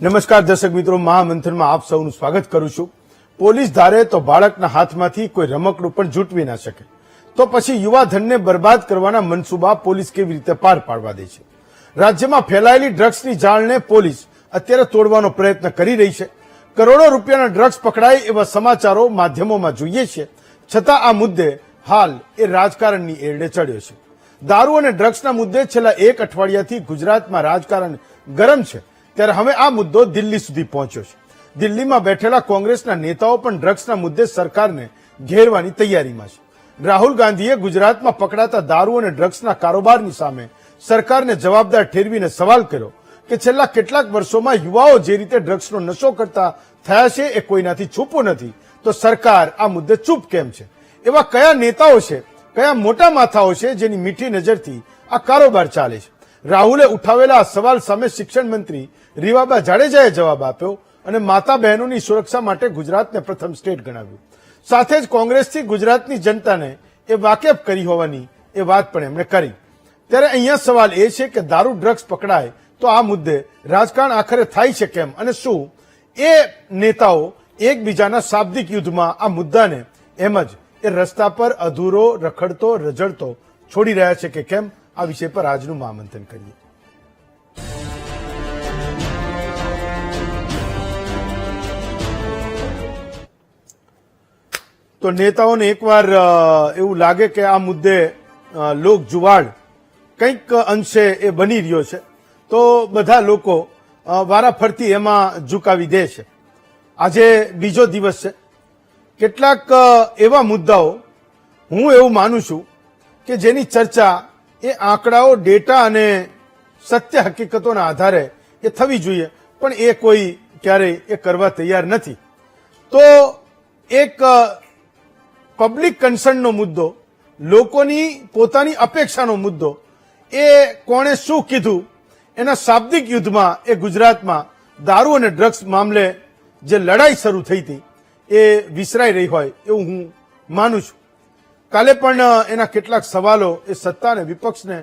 નમસ્કાર દર્શક મિત્રો, મહામંથનમાં આપ સૌનું સ્વાગત કરું છું। પોલીસ ધારે તો બાળકના હાથમાંથી કોઈ રમકડું પણ જૂટવી ના શકે, તો પછી યુવાધનને બરબાદ કરવાના મનસૂબા પોલીસ કેવી રીતે પાર પાડવા દે છે? રાજ્યમાં ફેલાયેલી ડ્રગ્સની જાળને પોલીસ અત્યારે તોડવાનો પ્રયત્ન કરી રહી છે। કરોડો રૂપિયાના ડ્રગ્સ પકડાય એવા સમાચારો માધ્યમોમાં જોઈએ છે, છતાં આ મુદ્દે હાલ એ રાજકારણની એરડે ચડ્યો છે। દારૂ અને ડ્રગ્સના મુદ્દે છેલ્લા એક અઠવાડિયાથી ગુજરાતમાં રાજકારણ ગરમ છે, ત્યારે હવે આ મુદ્દો દિલ્હી સુધી પહોંચ્યો છે। દિલ્હીમાં બેઠેલા કોંગ્રેસના નેતાઓ પણ ડ્રગ્સના મુદ્દે સરકારને ઘેરવાની તૈયારીમાં છે। રાહુલ ગાંધીએ ગુજરાતમાં પકડાતા દારૂ અને ડ્રગ્સના કારોબારની સામે સરકારને જવાબદાર ઠેરવીને સવાલ કર્યો કે છેલ્લા કેટલાક વર્ષોમાં યુવાઓ જે રીતે ડ્રગ્સનો નશો કરતા થયા છે એ કોઈનાથી છૂપું નથી, તો સરકાર આ મુદ્દે ચૂપ કેમ છે? એવા કયા નેતાઓ છે, કયા મોટા માથાઓ છે જેની મીઠી નજરથી આ કારોબાર ચાલે છે? રાહુલે ઉઠાવેલા આ સવાલ સામે શિક્ષણ મંત્રી રીવાબા જાડેજાએ જવાબ આપ્યો અને માતા બહેનોની સુરક્ષા માટે ગુજરાતને પ્રથમ સ્ટેટ ગણાવ્યું। સાથે જ કોંગ્રેસથી ગુજરાતની જનતાને એ વાકેફ કરી હોવાની એ વાત પણ એમણે કરી। ત્યારે અહીંયા સવાલ એ છે કે દારૂ ડ્રગ્સ પકડાય તો આ મુદ્દે રાજકારણ આખરે થાય છે કેમ, અને શું એ નેતાઓ એકબીજાના શાબ્દિક યુદ્ધમાં આ મુદ્દાને એમ જ એ રસ્તા પર અધૂરો રખડતો રજડતો છોડી રહ્યા છે કે કેમ? આ વિષય પર આજનું મહામંથન કરીએ। તો નેતાઓને એકવાર એવું લાગે કે આ મુદ્દે લોક જુવાળ કંઈક અંશે એ બની રહ્યો છે, તો બધા લોકો વારાફરતી એમાં ઝુકાવી દે છે। આજે બીજો દિવસ છે। કેટલાક એવા મુદ્દાઓ હું એવું માનું છું કે જેની ચર્ચા એ આંકડાઓ, ડેટા અને સત્ય હકીકતોના આધારે એ થવી જોઈએ, પણ એ કોઈ ક્યારેય એ કરવા તૈયાર નથી। તો એક પબ્લિક કન્સર્નનો મુદ્દો, લોકોની પોતાની અપેક્ષાનો મુદ્દો, એ કોણે શું કીધું એના શાબ્દિક યુદ્ધમાં એ ગુજરાતમાં દારૂ અને ડ્રગ્સ મામલે જે લડાઈ શરૂ થઈ હતી એ વિસરાઈ રહી હોય એવું હું માનું છું। કાલે પણ એના કેટલાક સવાલો એ સત્તા અને વિપક્ષને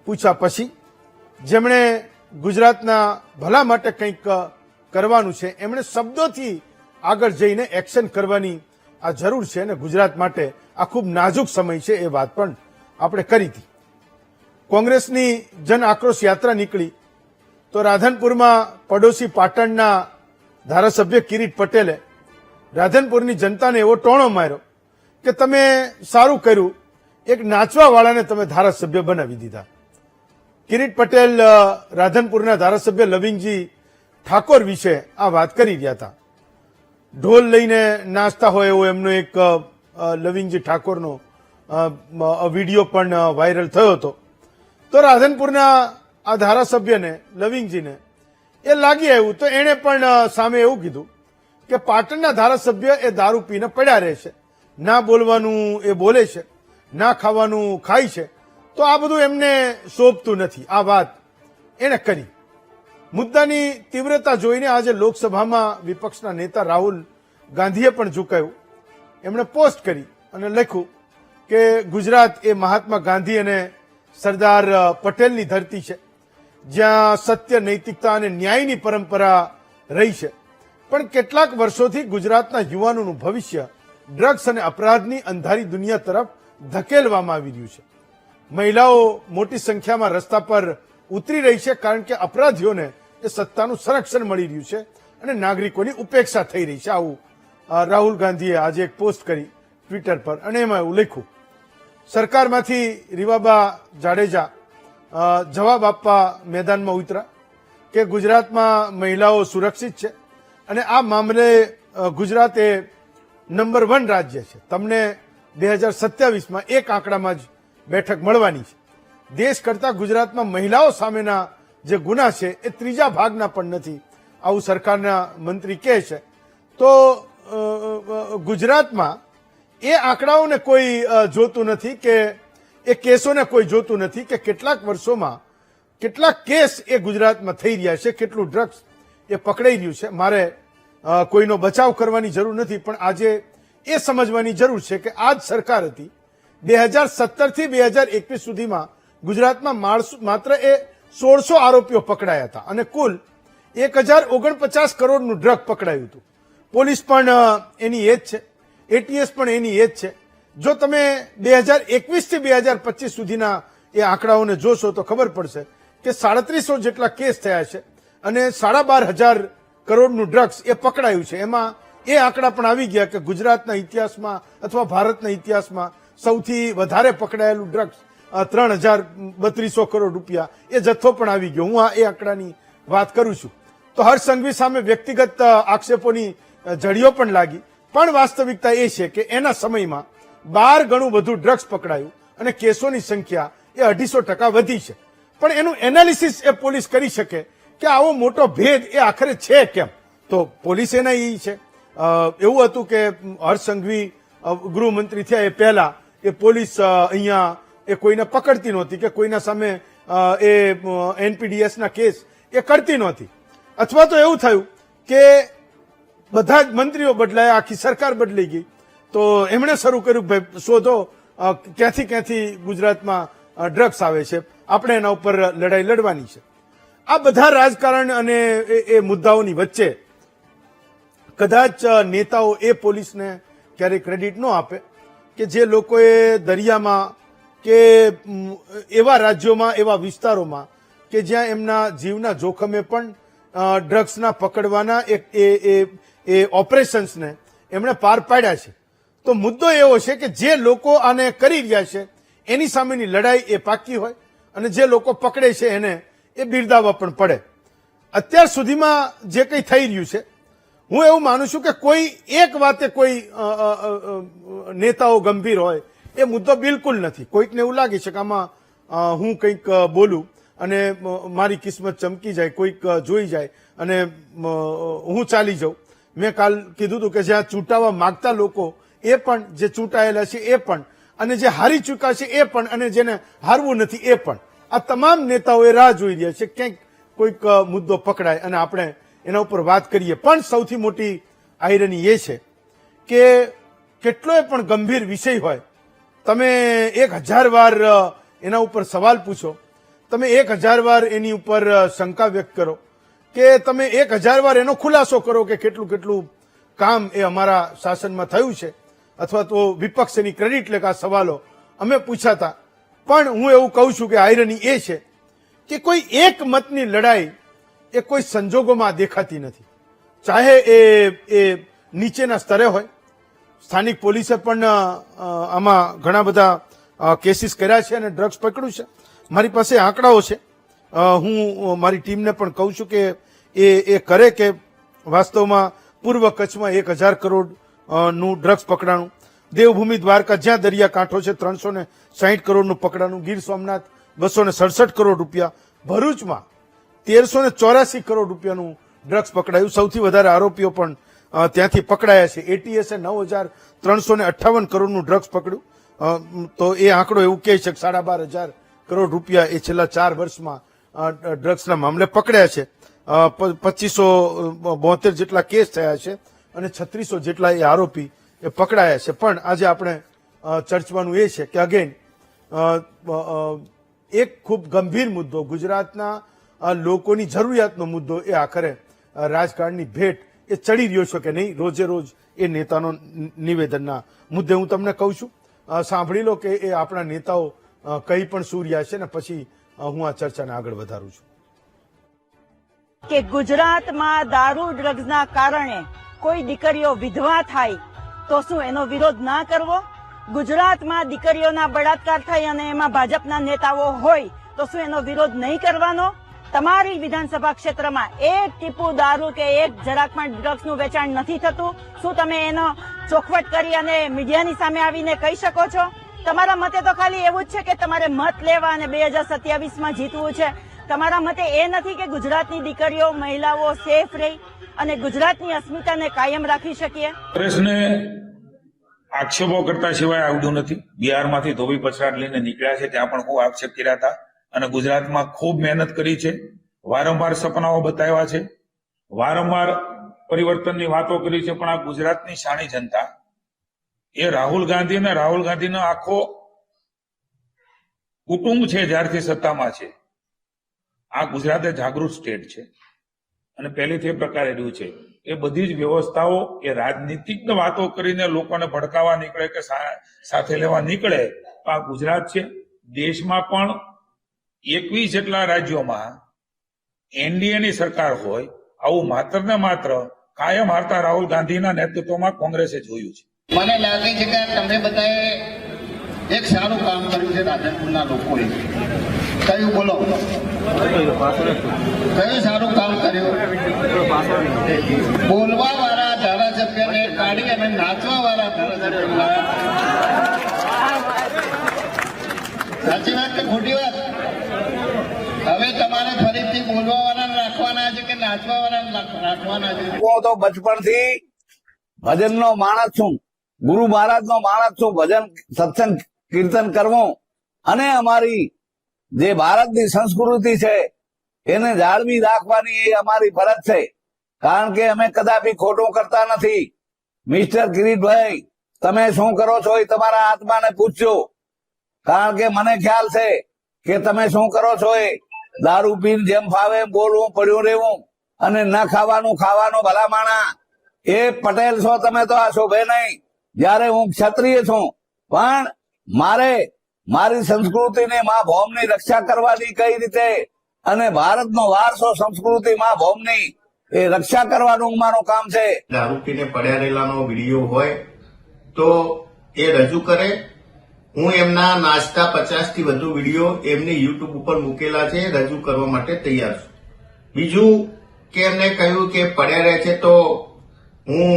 પૂછ્યા પછી જેમણે ગુજરાતના ભલા માટે કંઈક કરવાનું છે, એમણે શબ્દોથી આગળ જઈને એક્શન કરવાની આ જરૂર છે અને ગુજરાત માટે આ ખૂબ નાજુક સમય છે એ વાત પણ આપણે કરી હતી। કોંગ્રેસની જન આક્રોશ યાત્રા નીકળી તો રાધનપુરમાં પડોશી પાટણના ધારાસભ્ય કિરીટ પટેલે રાધનપુરની જનતાને એવો ટોણો માર્યો કે તમે સારું કર્યું, એક નાચવા વાળાને તમે ધારાસભ્ય બનાવી દીધા। કિરીટ પટેલ રાધનપુરના ધારાસભ્ય લવિંગજી ઠાકોર વિશે આ વાત કરી રહ્યા હતા। ઢોલ લઈને નાચતા હોય એવો એમનો એક લવિંગજી ઠાકોરનો વિડીયો પણ વાયરલ થયો હતો। તો રાધનપુરના આ ધારાસભ્યને લવિંગજીને એ લાગી આવ્યું, તો એણે પણ સામે એવું કીધું કે પાટણના ધારાસભ્ય એ દારૂ પીને પડ્યા રહે છે, ના બોલવાનું એ બોલે છે, ના ખાવાનું ખાય છે, તો આ બધું એમને શોભતું નથી। આ વાત એણે કરી। મુદ્દાની તીવ્રતા જોઈને આજે લોકસભામાં વિપક્ષના નેતા રાહુલ ગાંધીએ પણ ઝુકાયું। એમણે પોસ્ટ કરી અને લખ્યું કે ગુજરાત એ મહાત્મા ગાંધી અને સરદાર પટેલની ધરતી છે, જ્યાં સત્ય, નૈતિકતા અને ન્યાયની પરંપરા રહી છે, પણ કેટલાક વર્ષોથી ગુજરાતના યુવાનોનું ભવિષ્ય ડ્રગ્સ અને અપરાધની અંધારી દુનિયા તરફ ધકેલવામાં આવી રહ્યું છે। મહિલાઓ મોટી સંખ્યામાં રસ્તા પર ઉતરી રહી છે કારણ કે અપરાધીઓને એ સત્તાનું સંરક્ષણ મળી રહ્યું છે અને નાગરિકોની ઉપેક્ષા થઈ રહી છે। આવું રાહુલ ગાંધીએ આજે એક પોસ્ટ કરી ટ્વિટર પર અને એમાં એવું લખ્યું। સરકારમાંથી રીવાબા જાડેજા જવાબ આપવા મેદાનમાં ઉતરા કે ગુજરાતમાં મહિલાઓ સુરક્ષિત છે અને આ મામલે ગુજરાત એ નંબર 1 રાજ્ય છે। તમને 2027માં એક આંકડામાં જ બેઠક મળવાની છે। દેશ કરતા ગુજરાતમાં મહિલાઓ સામેના જે ગુના છે એ ત્રીજા ભાગના પણ નથી, આવું સરકારના મંત્રી કહે છે। તો ગુજરાતમાં એ આંકડાઓને કોઈ જોતું નથી કે એ કેસોને કોઈ જોતું નથી કે કેટલાક વર્ષોમાં કેટલાક કેસ એ ગુજરાતમાં થઈ રહ્યા છે, કેટલું ડ્રગ્સ એ પકડાઈ રહ્યું છે। મારે કોઈનો બચાવ કરવાની જરૂર નથી, પણ આજે એ સમજવાની જરૂર છે કે આ જ સરકાર હતી 2017થી 2021 સુધીમાં ગુજરાતમાં માત્ર એ 1600 આરોપીઓ પકડાયા હતા અને કુલ 1049 કરોડનું ડ્રગ પકડાયું હતું. પોલીસ પણ એની એજ છે, એટીએસ પણ એની એજ છે. જો તમે 2021 થી 2025 સુધીના એ આંકડાઓને જોશો તો ખબર પડશે કે 3700 જેટલા કેસ થયા છે અને 12,500 કરોડનું ડ્રગ્સ એ પકડાયું છે. એમાં એ આંકડા પણ આવી ગયા કે ગુજરાતના ઇતિહાસમાં અથવા ભારતના ઇતિહાસમાં સૌથી વધારે પકડાયેલું ડ્રગ્સ 3,3200 કરોડ રૂપિયા એ જથ્થો પણ આવી ગયો. હું એ આંકડાની વાત કરું છું. તો હર્ષ સંઘવી સામે વ્યક્તિગત આક્ષેપોની જડીઓ પણ લાગી, પણ વાસ્તવિકતા એ છે કે એના સમયમાં 12 ગણું વધુ ડ્રગ્સ પકડાયું અને કેસોની સંખ્યા એ 250% વધી છે. પણ એનું એનાલિસિસ એ પોલીસ કરી શકે કે આવો મોટો ભેદ એ આખરે છે કેમ, તો પોલીસ એના એ છે. એવું હતું કે હર્ષ સંઘવી ગૃહમંત્રી થયા એ પહેલા એ પોલીસ અહીંયા એ કોઈને પકડતી નહોતી કે કોઈના સામે એ એનપીડીએસના કેસ એ કરતી નહોતી. અથવા તો એવું થયું કે બધા જ મંત્રીઓ બદલાયા, આખી સરકાર બદલાઈ ગઈ, તો એમણે શરૂ કર્યું ભાઈ શોધો ક્યાંથી ક્યાંથી ગુજરાતમાં ડ્રગ્સ આવે છે, આપણે એના ઉપર લડાઈ લડવાની છે. આ બધા રાજકારણ અને એ મુદ્દાઓની વચ્ચે કદાચ નેતાઓ એ પોલીસને ક્યારેય ક્રેડિટ ન આપે કે જે લોકોએ દરિયામાં કે એવા રાજ્યોમાં, એવા વિસ્તારોમાં કે જ્યાં એમના જીવના જોખમે પણ ડ્રગ્સના પકડવાના એ ઓપરેશન્સને એમણે પાર પાડ્યા છે. તો મુદ્દો એવો છે કે જે લોકો આને કરી રહ્યા છે એની સામેની લડાઈ એ પાકી હોય અને જે લોકો પકડે છે એને એ બિરદાવવા પણ પડે. અત્યાર સુધીમાં જે કંઈ થઈ રહ્યું છે, હું એવું માનું છું કે કોઈ એક વાતે કોઈ નેતાઓ ગંભીર હોય એ મુદ્દો બિલકુલ નથી. કોઈકને એવું લાગે છે કે આમાં હું કંઈક બોલું અને મારી કિસ્મત ચમકી જાય, કોઈક જોઈ જાય અને હું ચાલી જાઉં. મેં કાલ કીધું હતું કે જ્યાં ચૂંટાવા માંગતા લોકો એ પણ, જે ચૂંટાયેલા છે એ પણ, અને જે હારી ચૂક્યા છે એ પણ, અને જેને હારવું નથી એ પણ, આ તમામ નેતાઓ એ રાહ જોઈ રહ્યા છે ક્યાંક કોઈક મુદ્દો પકડાય અને આપણે એના ઉપર વાત કરીએ. પણ સૌથી મોટી આયરની એ છે કે કેટલોય પણ ગંભીર વિષય હોય, તમે 1000 વાર એના ઉપર સવાલ પૂછો, તમે 1000 વાર એની ઉપર શંકા વ્યક્ત કરો, કે તમે 1000 વાર એનો ખુલાસો કરો કે કેટલું કેટલું કામ એ અમારા શાસનમાં થયું છે, અથવા તો વિપક્ષ એની ક્રેડિટ લે કે આ સવાલો અમે પૂછ્યા હતા. પણ હું એવું કહું છું કે આયરની એ છે કે કોઈ એક મતની લડાઈ એ કોઈ સંજોગોમાં દેખાતી નથી. ચાહે એ નીચેના સ્તરે હોય, સ્થાનિક પોલીસે પણ આમાં ઘણા બધા કેસીસ કર્યા છે અને ડ્રગ્સ પકડ્યું છે. મારી પાસે આંકડાઓ છે, હું મારી ટીમને પણ કહું છું કે એ કરે કે વાસ્તવમાં પૂર્વ કચ્છમાં 1000 કરોડ નું ડ્રગ્સ પકડાણું, દેવભૂમિ દ્વારકા જ્યાં દરિયાકાંઠો છે 360 કરોડનું પકડાણું, ગીર સોમનાથ 267 કરોડ રૂપિયા, ભરૂચમાં 1384 કરોડ રૂપિયાનું ડ્રગ્સ પકડાયું. સૌથી વધારે આરોપીઓ પણ ત્યાંથી પકડાયા છે. એટીએસે 9,358 કરોડનું ડ્રગ્સ પકડ્યું. તો એ આંકડો એવું કહે છે કે 12,500 કરોડ રૂપિયા એ છેલ્લા 4 વર્ષમાં ડ્રગ્સના મામલે પકડ્યા છે. 2572 જેટલા કેસ થયા છે અને 3600 જેટલા એ આરોપી એ પકડાયા છે. પણ આજે આપણે ચર્ચવાનું એ છે કે અગેન એક ખૂબ ગંભીર મુદ્દો, ગુજરાતના લોકોની જરૂરિયાતનો મુદ્દો એ આખરે રાજકારણની ભેટ એ ચડી રહ્યો છે કે નહીં, રોજે રોજ એ નેતાનો નિવેદનના મુદ્દે હું તમને કહું છું, સાંભળી લો કે એ આપણા નેતાઓ કંઈ પણ શું રહ્યા છે ને પછી હું આ ચર્ચાને આગળ વધારું છું. કે ગુજરાતમાં દારૂ ડ્રગ્સના કારણે કોઈ દીકરીઓ વિધવા થાય તો શું એનો વિરોધ ના કરવો? ગુજરાતમાં દીકરીઓના બળાત્કાર થાય અને એમાં ભાજપના નેતાઓ હોય તો શું એનો વિરોધ નહીં કરવાનો? તમારી વિધાનસભા ક્ષેત્રમાં એક ટીપુ દારૂ કે એક જરાક પણ ડ્રગ્સનું વેચાણ નથી થતું? શું તમે એનો ચોખવટ કરી અને મીડિયાની સામે આવીને કહી શકો છો? તમારા મતે તો ખાલી એવું જ છે કે તમારે મત લેવા અને 2027માં જીતવું છે. તમારા મતે એ નથી કે ગુજરાતની દીકરીઓ, મહિલાઓ સેફ રહી અને ગુજરાતની અસ્મિતાને કાયમ રાખી શકીએ? કોંગ્રેસને આક્ષેપો કરતા સિવાય આવડું નથી. બિહારમાંથી ધોબી પછાડ લઈને નીકળ્યા છે, ત્યાં પણ ખૂબ આક્ષેપ કર્યા હતા અને ગુજરાતમાં ખૂબ મહેનત કરી છે, વારંવાર સપનાઓ બતાવ્યા છે, વારંવાર પરિવર્તનની વાતો કરી છે. પણ આ ગુજરાતની શાણી જનતા એ રાહુલ ગાંધી અને રાહુલ ગાંધીનો આખો કુટુંબ છે જ્યારથી સત્તામાં છે. આ ગુજરાત એ જાગૃત સ્ટેટ છે અને પહેલેથી એ પ્રકારે રહ્યું છે. એ બધી જ વ્યવસ્થાઓ એ રાજનીતિક વાતો કરીને લોકોને ભડકાવા નીકળે કે સાથે લેવા નીકળે. આ ગુજરાત છે. દેશમાં પણ 21 જેટલા રાજ્યોમાં એનડીએની સરકાર હોય આવું માત્ર ને માત્ર કાયમ હારતા રાહુલ ગાંધીના નેતૃત્વમાં કોંગ્રેસે જોયું છે. મને લાગે છે કે તમે બધાએ એક સારું કામ કર્યું છે રાધનપુરના લોકોએ. કયું બોલો? કયું સારું કામ કર્યું? બોલવા વાળા ધારાસભ્યને કાઢી અને નાચવા વાળા ધારાસભ્ય. સાચી વાત કે ખોટી વાત? હવે તમારે ફરીથી બોલવા વાળા રાખવાના છે કે નાચવા વાળા રાખવાના છે? હું તો બચપણથી ભજનનો માણસ છું, ગુરુ મહારાજનો માણસ છું. ભજન, સત્સંગ, કીર્તન કરવું અને અમારી જે ભારતની સંસ્કૃતિ છે એને જાળવી રાખવાની એ અમારી ફરજ છે. કારણ કે અમે કદાપી ખોટું કરતા નથી. મિસ્ટર કિરીટભાઈ, તમે શું કરો છો એ તમારા આત્માને પૂછજો. કારણ કે મને ખ્યાલ છે કે તમે શું કરો છો એ દારૂ પીને જેમ ફાવે બોલવું, પડ્યું રહેવું અને ન ખાવાનું ભલામાણા. એ પટેલ છો તમે તો આ શોભે નહીં. જયારે હું ક્ષત્રિય છું, પણ મારે મારી સંસ્કૃતિને મા ભૌમની રક્ષા કરવાની કઈ રીતે અને ભારતનો વારસો સંસ્કૃતિ મા ભૌમની એ રક્ષા કરવાનું મારું કામ છે. દારૂ પીને પડ્યા રહેલાનો વિડીયો હોય તો એ રજૂ કરે. હું એમના નાચતા 50 થી વધુ વિડીયો એમની યુટ્યુબ ઉપર મૂકેલા છે, રજૂ કરવા માટે તૈયાર છું. બીજું કે એમને કહ્યું કે પડ્યા રહે છે તો હું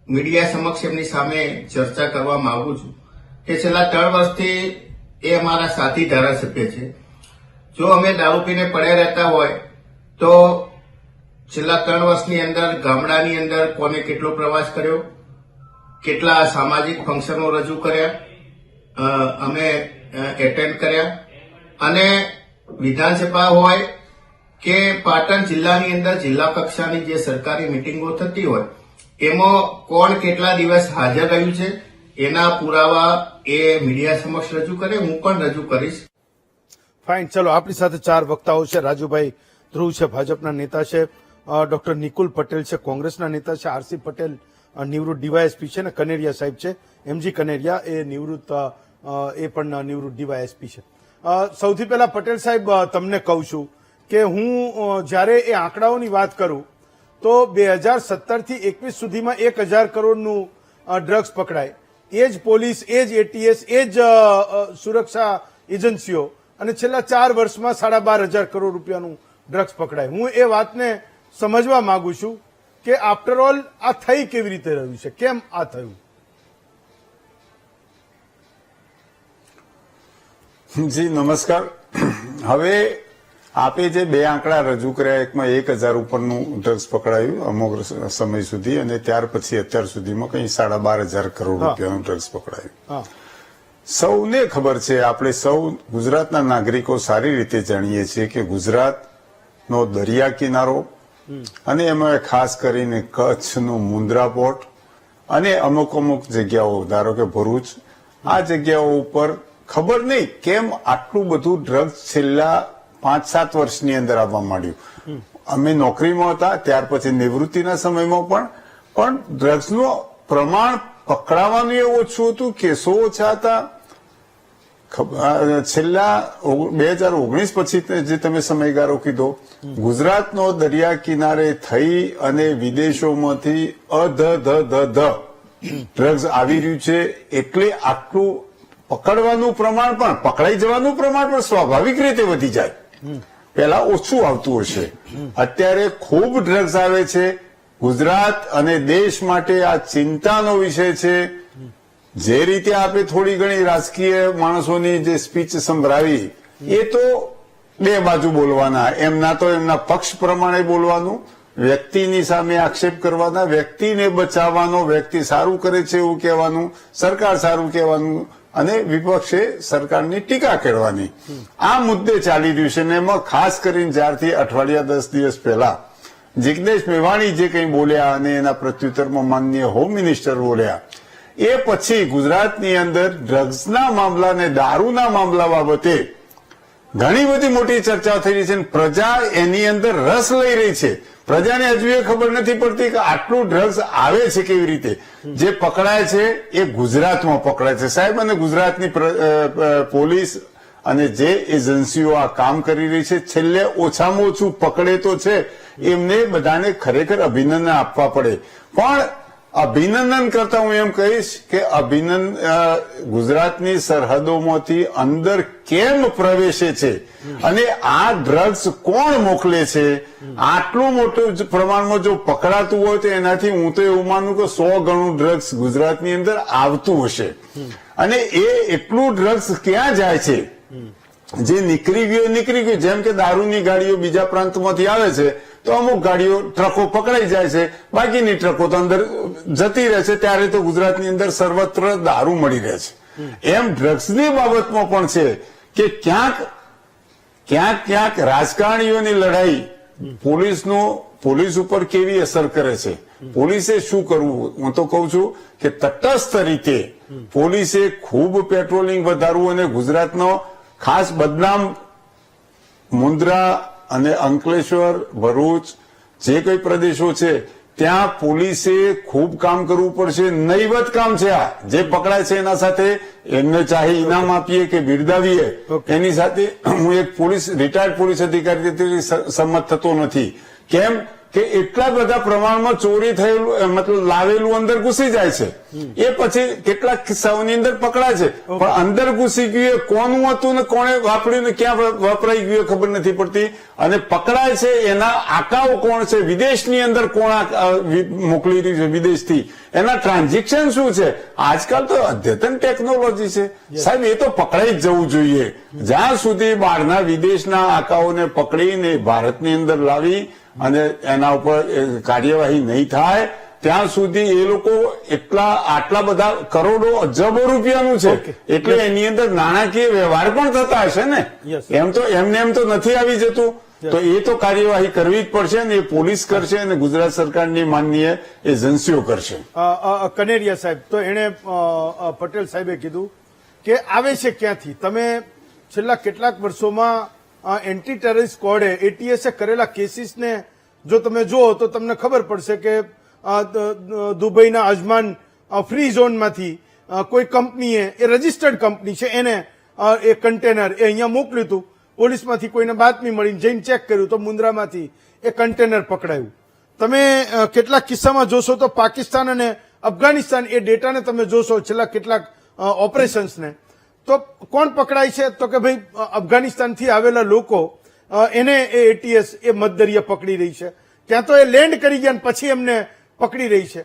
મીડિયા સમક્ષ એમની સામે ચર્ચા કરવા માંગુ છું કે છેલ્લા 3 વર્ષથી એ અમારા સાથી ધારાસભ્ય છે. જો અમે દારૂ પીને પડ્યા રહેતા હોય તો છેલ્લા 3 વર્ષની અંદર ગામડાની અંદર કોને કેટલો પ્રવાસ કર્યો, કેટલા સામાજિક ફંક્શનો રજૂ કર્યા, અમે એટેન્ડ કર્યા. અને વિધાનસભા હોય કે પાટણ જિલ્લાની અંદર જિલ્લા કક્ષાની જે સરકારી મિટિંગો થતી હોય એમાં કોણ કેટલા દિવસ હાજર રહ્યું છે એના પુરાવા એ મીડિયા સમક્ષ રજૂ કરે. હું પણ રજૂ કરીશ. ફાઇન, ચલો આપણી સાથે 4 વક્તાઓ છે. રાજુભાઈ ધ્રુવ છે, ભાજપના નેતા છે. ડોક્ટર નિકુલ પટેલ છે, કોંગ્રેસના નેતા છે. આરસી પટેલ નિવૃત્ત ડીવાયએસપી છે, અને કનેરિયા સાહેબ છે, એમજી કનેરિયા, એ પણ નિવૃત્ત ડીવાયએસપી છે. સૌથી પહેલા પટેલ સાહેબ તમને કહું છું કે હું જ્યારે એ આંકડાઓની વાત કરું તો 2017 થી 21 સુધીમાં 1000 કરોડનું ડ્રગ્સ પકડાય. એ જ પોલીસ, એ જ એટીએસ, એ જ સુરક્ષા એજન્સીઓ, અને છેલ્લા 4 વર્ષમાં 12,500 કરોડ રૂપિયાનું ડ્રગ્સ પકડાય. હું એ વાતને સમજવા માંગુ છું કે આફ્ટર ઓલ આ થઈ કેવી રીતે રહ્યું છે, કેમ આ થયું? જી નમસ્કાર. હવે આપે જે 2 આંકડા રજૂ કર્યા, એકમાં 1000 ઉપરનું ડ્રગ્સ પકડાયું અમુક સમય સુધી, અને ત્યાર પછી અત્યાર સુધીમાં કંઈ 12,500 કરોડ રૂપિયાનું ડ્રગ્સ પકડાયું. સૌને ખબર છે, આપણે સૌ ગુજરાતના નાગરિકો સારી રીતે જાણીએ છીએ કે ગુજરાતનો દરિયા કિનારો અને એમાં ખાસ કરીને કચ્છનું મુન્દ્રા પોર્ટ અને અમુક જગ્યાઓ, ધારો કે ભરૂચ, આ જગ્યાઓ ઉપર ખબર નહીં કેમ આટલું બધું ડ્રગ્સ છેલ્લા 5-7 વર્ષની અંદર આવવા માંડ્યું. અમે નોકરીમાં હતા ત્યાર પછી નિવૃત્તિના સમયમાં પણ ડ્રગ્સનું પ્રમાણ પકડાવાનું એ ઓછું હતું, કેસો ઓછા હતા. છેલ્લા 2019 પછી જે તમે સમયગાળો કીધો, ગુજરાતનો દરિયા કિનારે થઈ અને વિદેશોમાંથી ડ્રગ્સ આવી રહ્યું છે, એટલે આટલું પકડવાનું પ્રમાણ પણ, પકડાઈ જવાનું પ્રમાણ પણ સ્વાભાવિક રીતે વધી જાય. પહેલા ઓછું આવતું હશે, અત્યારે ખૂબ ડ્રગ્સ આવે છે. ગુજરાત અને દેશ માટે આ ચિંતાનો વિષય છે. જે રીતે આપણે થોડી ઘણી રાજકીય માણસોની જે સ્પીચ સંભળાવી, એ તો 2 બાજુ બોલવાના, એમના તો એમના પક્ષ પ્રમાણે બોલવાનું, વ્યક્તિની સામે આક્ષેપ કરવાના, વ્યક્તિને બચાવવાનો, વ્યક્તિ સારું કરે છે એવું કહેવાનું, સરકાર સારું કહેવાનું, અને વિપક્ષે સરકારની ટીકા કરવાની. આ મુદ્દે ચાલી રહ્યું છે. અને એમાં ખાસ કરીને જ્યારથી અઠવાડિયા 10 દિવસ પહેલા જિગ્નેશ મેવાણી જે કંઈ બોલ્યા અને એના પ્રત્યુત્તરમાં માનનીય હોમ મિનિસ્ટર બોલ્યા, એ પછી ગુજરાતની અંદર ડ્રગ્સના મામલા અને દારૂના મામલા બાબતે ઘણી બધી મોટી ચર્ચા થઈ રહી છે. પ્રજા એની અંદર રસ લઈ રહી છે, પ્રજાને હજુ એ ખબર નથી પડતી કે આટલું ડ્રગ્સ આવે છે કેવી રીતે. જે પકડાય છે એ ગુજરાતમાં પકડાય છે સાહેબ, અને ગુજરાતની પોલીસ અને જે એજન્સીઓ આ કામ કરી રહી છે, છેલ્લે ઓછામાં ઓછું પકડે તો છે, એમને બધાને ખરેખર અભિનંદન આપવા પડે. પણ અભિનંદન કરતા હું એમ કહીશ કે ગુજરાતની સરહદોમાંથી અંદર કેમ પ્રવેશે છે અને આ ડ્રગ્સ કોણ મોકલે છે. આટલું મોટું પ્રમાણમાં જો પકડાતું હોય તો એનાથી હું તો એવું માનું કે 100 ગણું ડ્રગ્સ ગુજરાતની અંદર આવતું હશે. અને એ એટલું ડ્રગ્સ ક્યાં જાય છે જે નીકળી ગયું. જેમ કે દારૂની ગાડીઓ બીજા પ્રાંતમાંથી આવે છે તો અમુક ગાડીઓ ટ્રકો પકડાઈ જાય છે, બાકીની ટ્રકો તો અંદર જતી રહે છે, ત્યારે તો ગુજરાતની અંદર સર્વત્ર દારૂ મળી રહે છે. એમ ડ્રગ્સની બાબતમાં પણ છે કે ક્યાંક રાજકારણીઓની લડાઈ પોલીસ ઉપર કેવી અસર કરે છે. પોલીસે શું કરવું, હું તો કઉ છું કે તટસ્થ રીતે પોલીસે ખૂબ પેટ્રોલિંગ વધારવું અને ગુજરાતનો ખાસ બદનામ મુન્દ્રા અને અંકલેશ્વર, ભરૂચ જે કઈ પ્રદેશો છે ત્યાં પોલીસે ખૂબ કામ કરવું પડશે. નહીવત કામ છે આ. જે પકડાય છે એના સાથે એમને ચાહે ઇનામ આપીએ કે બિરદાવીએ, એની સાથે હું એક રિટાયર્ડ પોલીસ અધિકારી તરીકે સંમત થતો નથી. કેમ કે એટલા બધા પ્રમાણમાં ચોરી થયેલું મતલબ લાવેલું અંદર ઘૂસી જાય છે, એ પછી કેટલાક કિસ્સાઓની અંદર પકડાય છે, પણ અંદર ઘૂસી ગયું એ કોનું હતું ને કોણે વાપર્યું ને ક્યાં વપરાઈ ગયું ખબર નથી પડતી. અને પકડાય છે એના આકાઓ કોણ છે, વિદેશની અંદર કોણ મોકલી રહ્યું છે, વિદેશથી એના ટ્રાન્ઝેક્શન શું છે. આજકાલ તો અદ્યતન ટેકનોલોજી છે સાહેબ, એ તો પકડાઈ જ જવું જોઈએ. જ્યાં સુધી બહારના વિદેશના આકાઓને પકડીને ભારતની અંદર લાવી અને એના ઉપર કાર્યવાહી નહીં થાય ત્યાં સુધી એ લોકો આટલા બધા કરોડો અજબો રૂપિયાનું છે, એટલે એની અંદર નાણાકીય વ્યવહાર પણ થતા હશે ને. એમ તો એમ તો નથી આવી જતું. તો એ તો કાર્યવાહી કરવી જ પડશે ને, એ પોલીસ કરશે અને ગુજરાત સરકારની માનનીય એજન્સીઓ કરશે. કનેરિયા સાહેબ, તો એને પટેલ સાહેબે કીધું કે આવે છે ક્યાંથી. તમે છેલ્લા કેટલાક વર્ષોમાં એન્ટી ટેરરિસ્ટ સ્ક્વોડે એટીએસે કરેલા કેસીસને જો તમે જુઓ તો તમને ખબર પડશે કે દુબઈના અજમાન ફ્રી ઝોનમાંથી કોઈ કંપનીએ, એ રજીસ્ટર્ડ કંપની છે, એને એ કન્ટેનર એ અહીંયા મોકલ્યું હતું. પોલીસમાંથી કોઈને બાતમી મળી, જઈને ચેક કર્યું તો મુન્દ્રામાંથી એ કન્ટેનર પકડાયું. તમે કેટલાક કિસ્સામાં જોશો તો પાકિસ્તાન અને અફઘાનિસ્તાન એ ડેટાને તમે જોશો છેલ્લા કેટલાક ઓપરેશન્સને, તો કોણ પકડાય છે તો કે ભાઈ અફઘાનિસ્તાનથી આવેલા લોકો એને એ એટીએસ એ મધદરિયે પકડી રહી છે. ત્યાં તો એ લેન્ડ કરી ગયા પછી એમને પકડી રહી છે.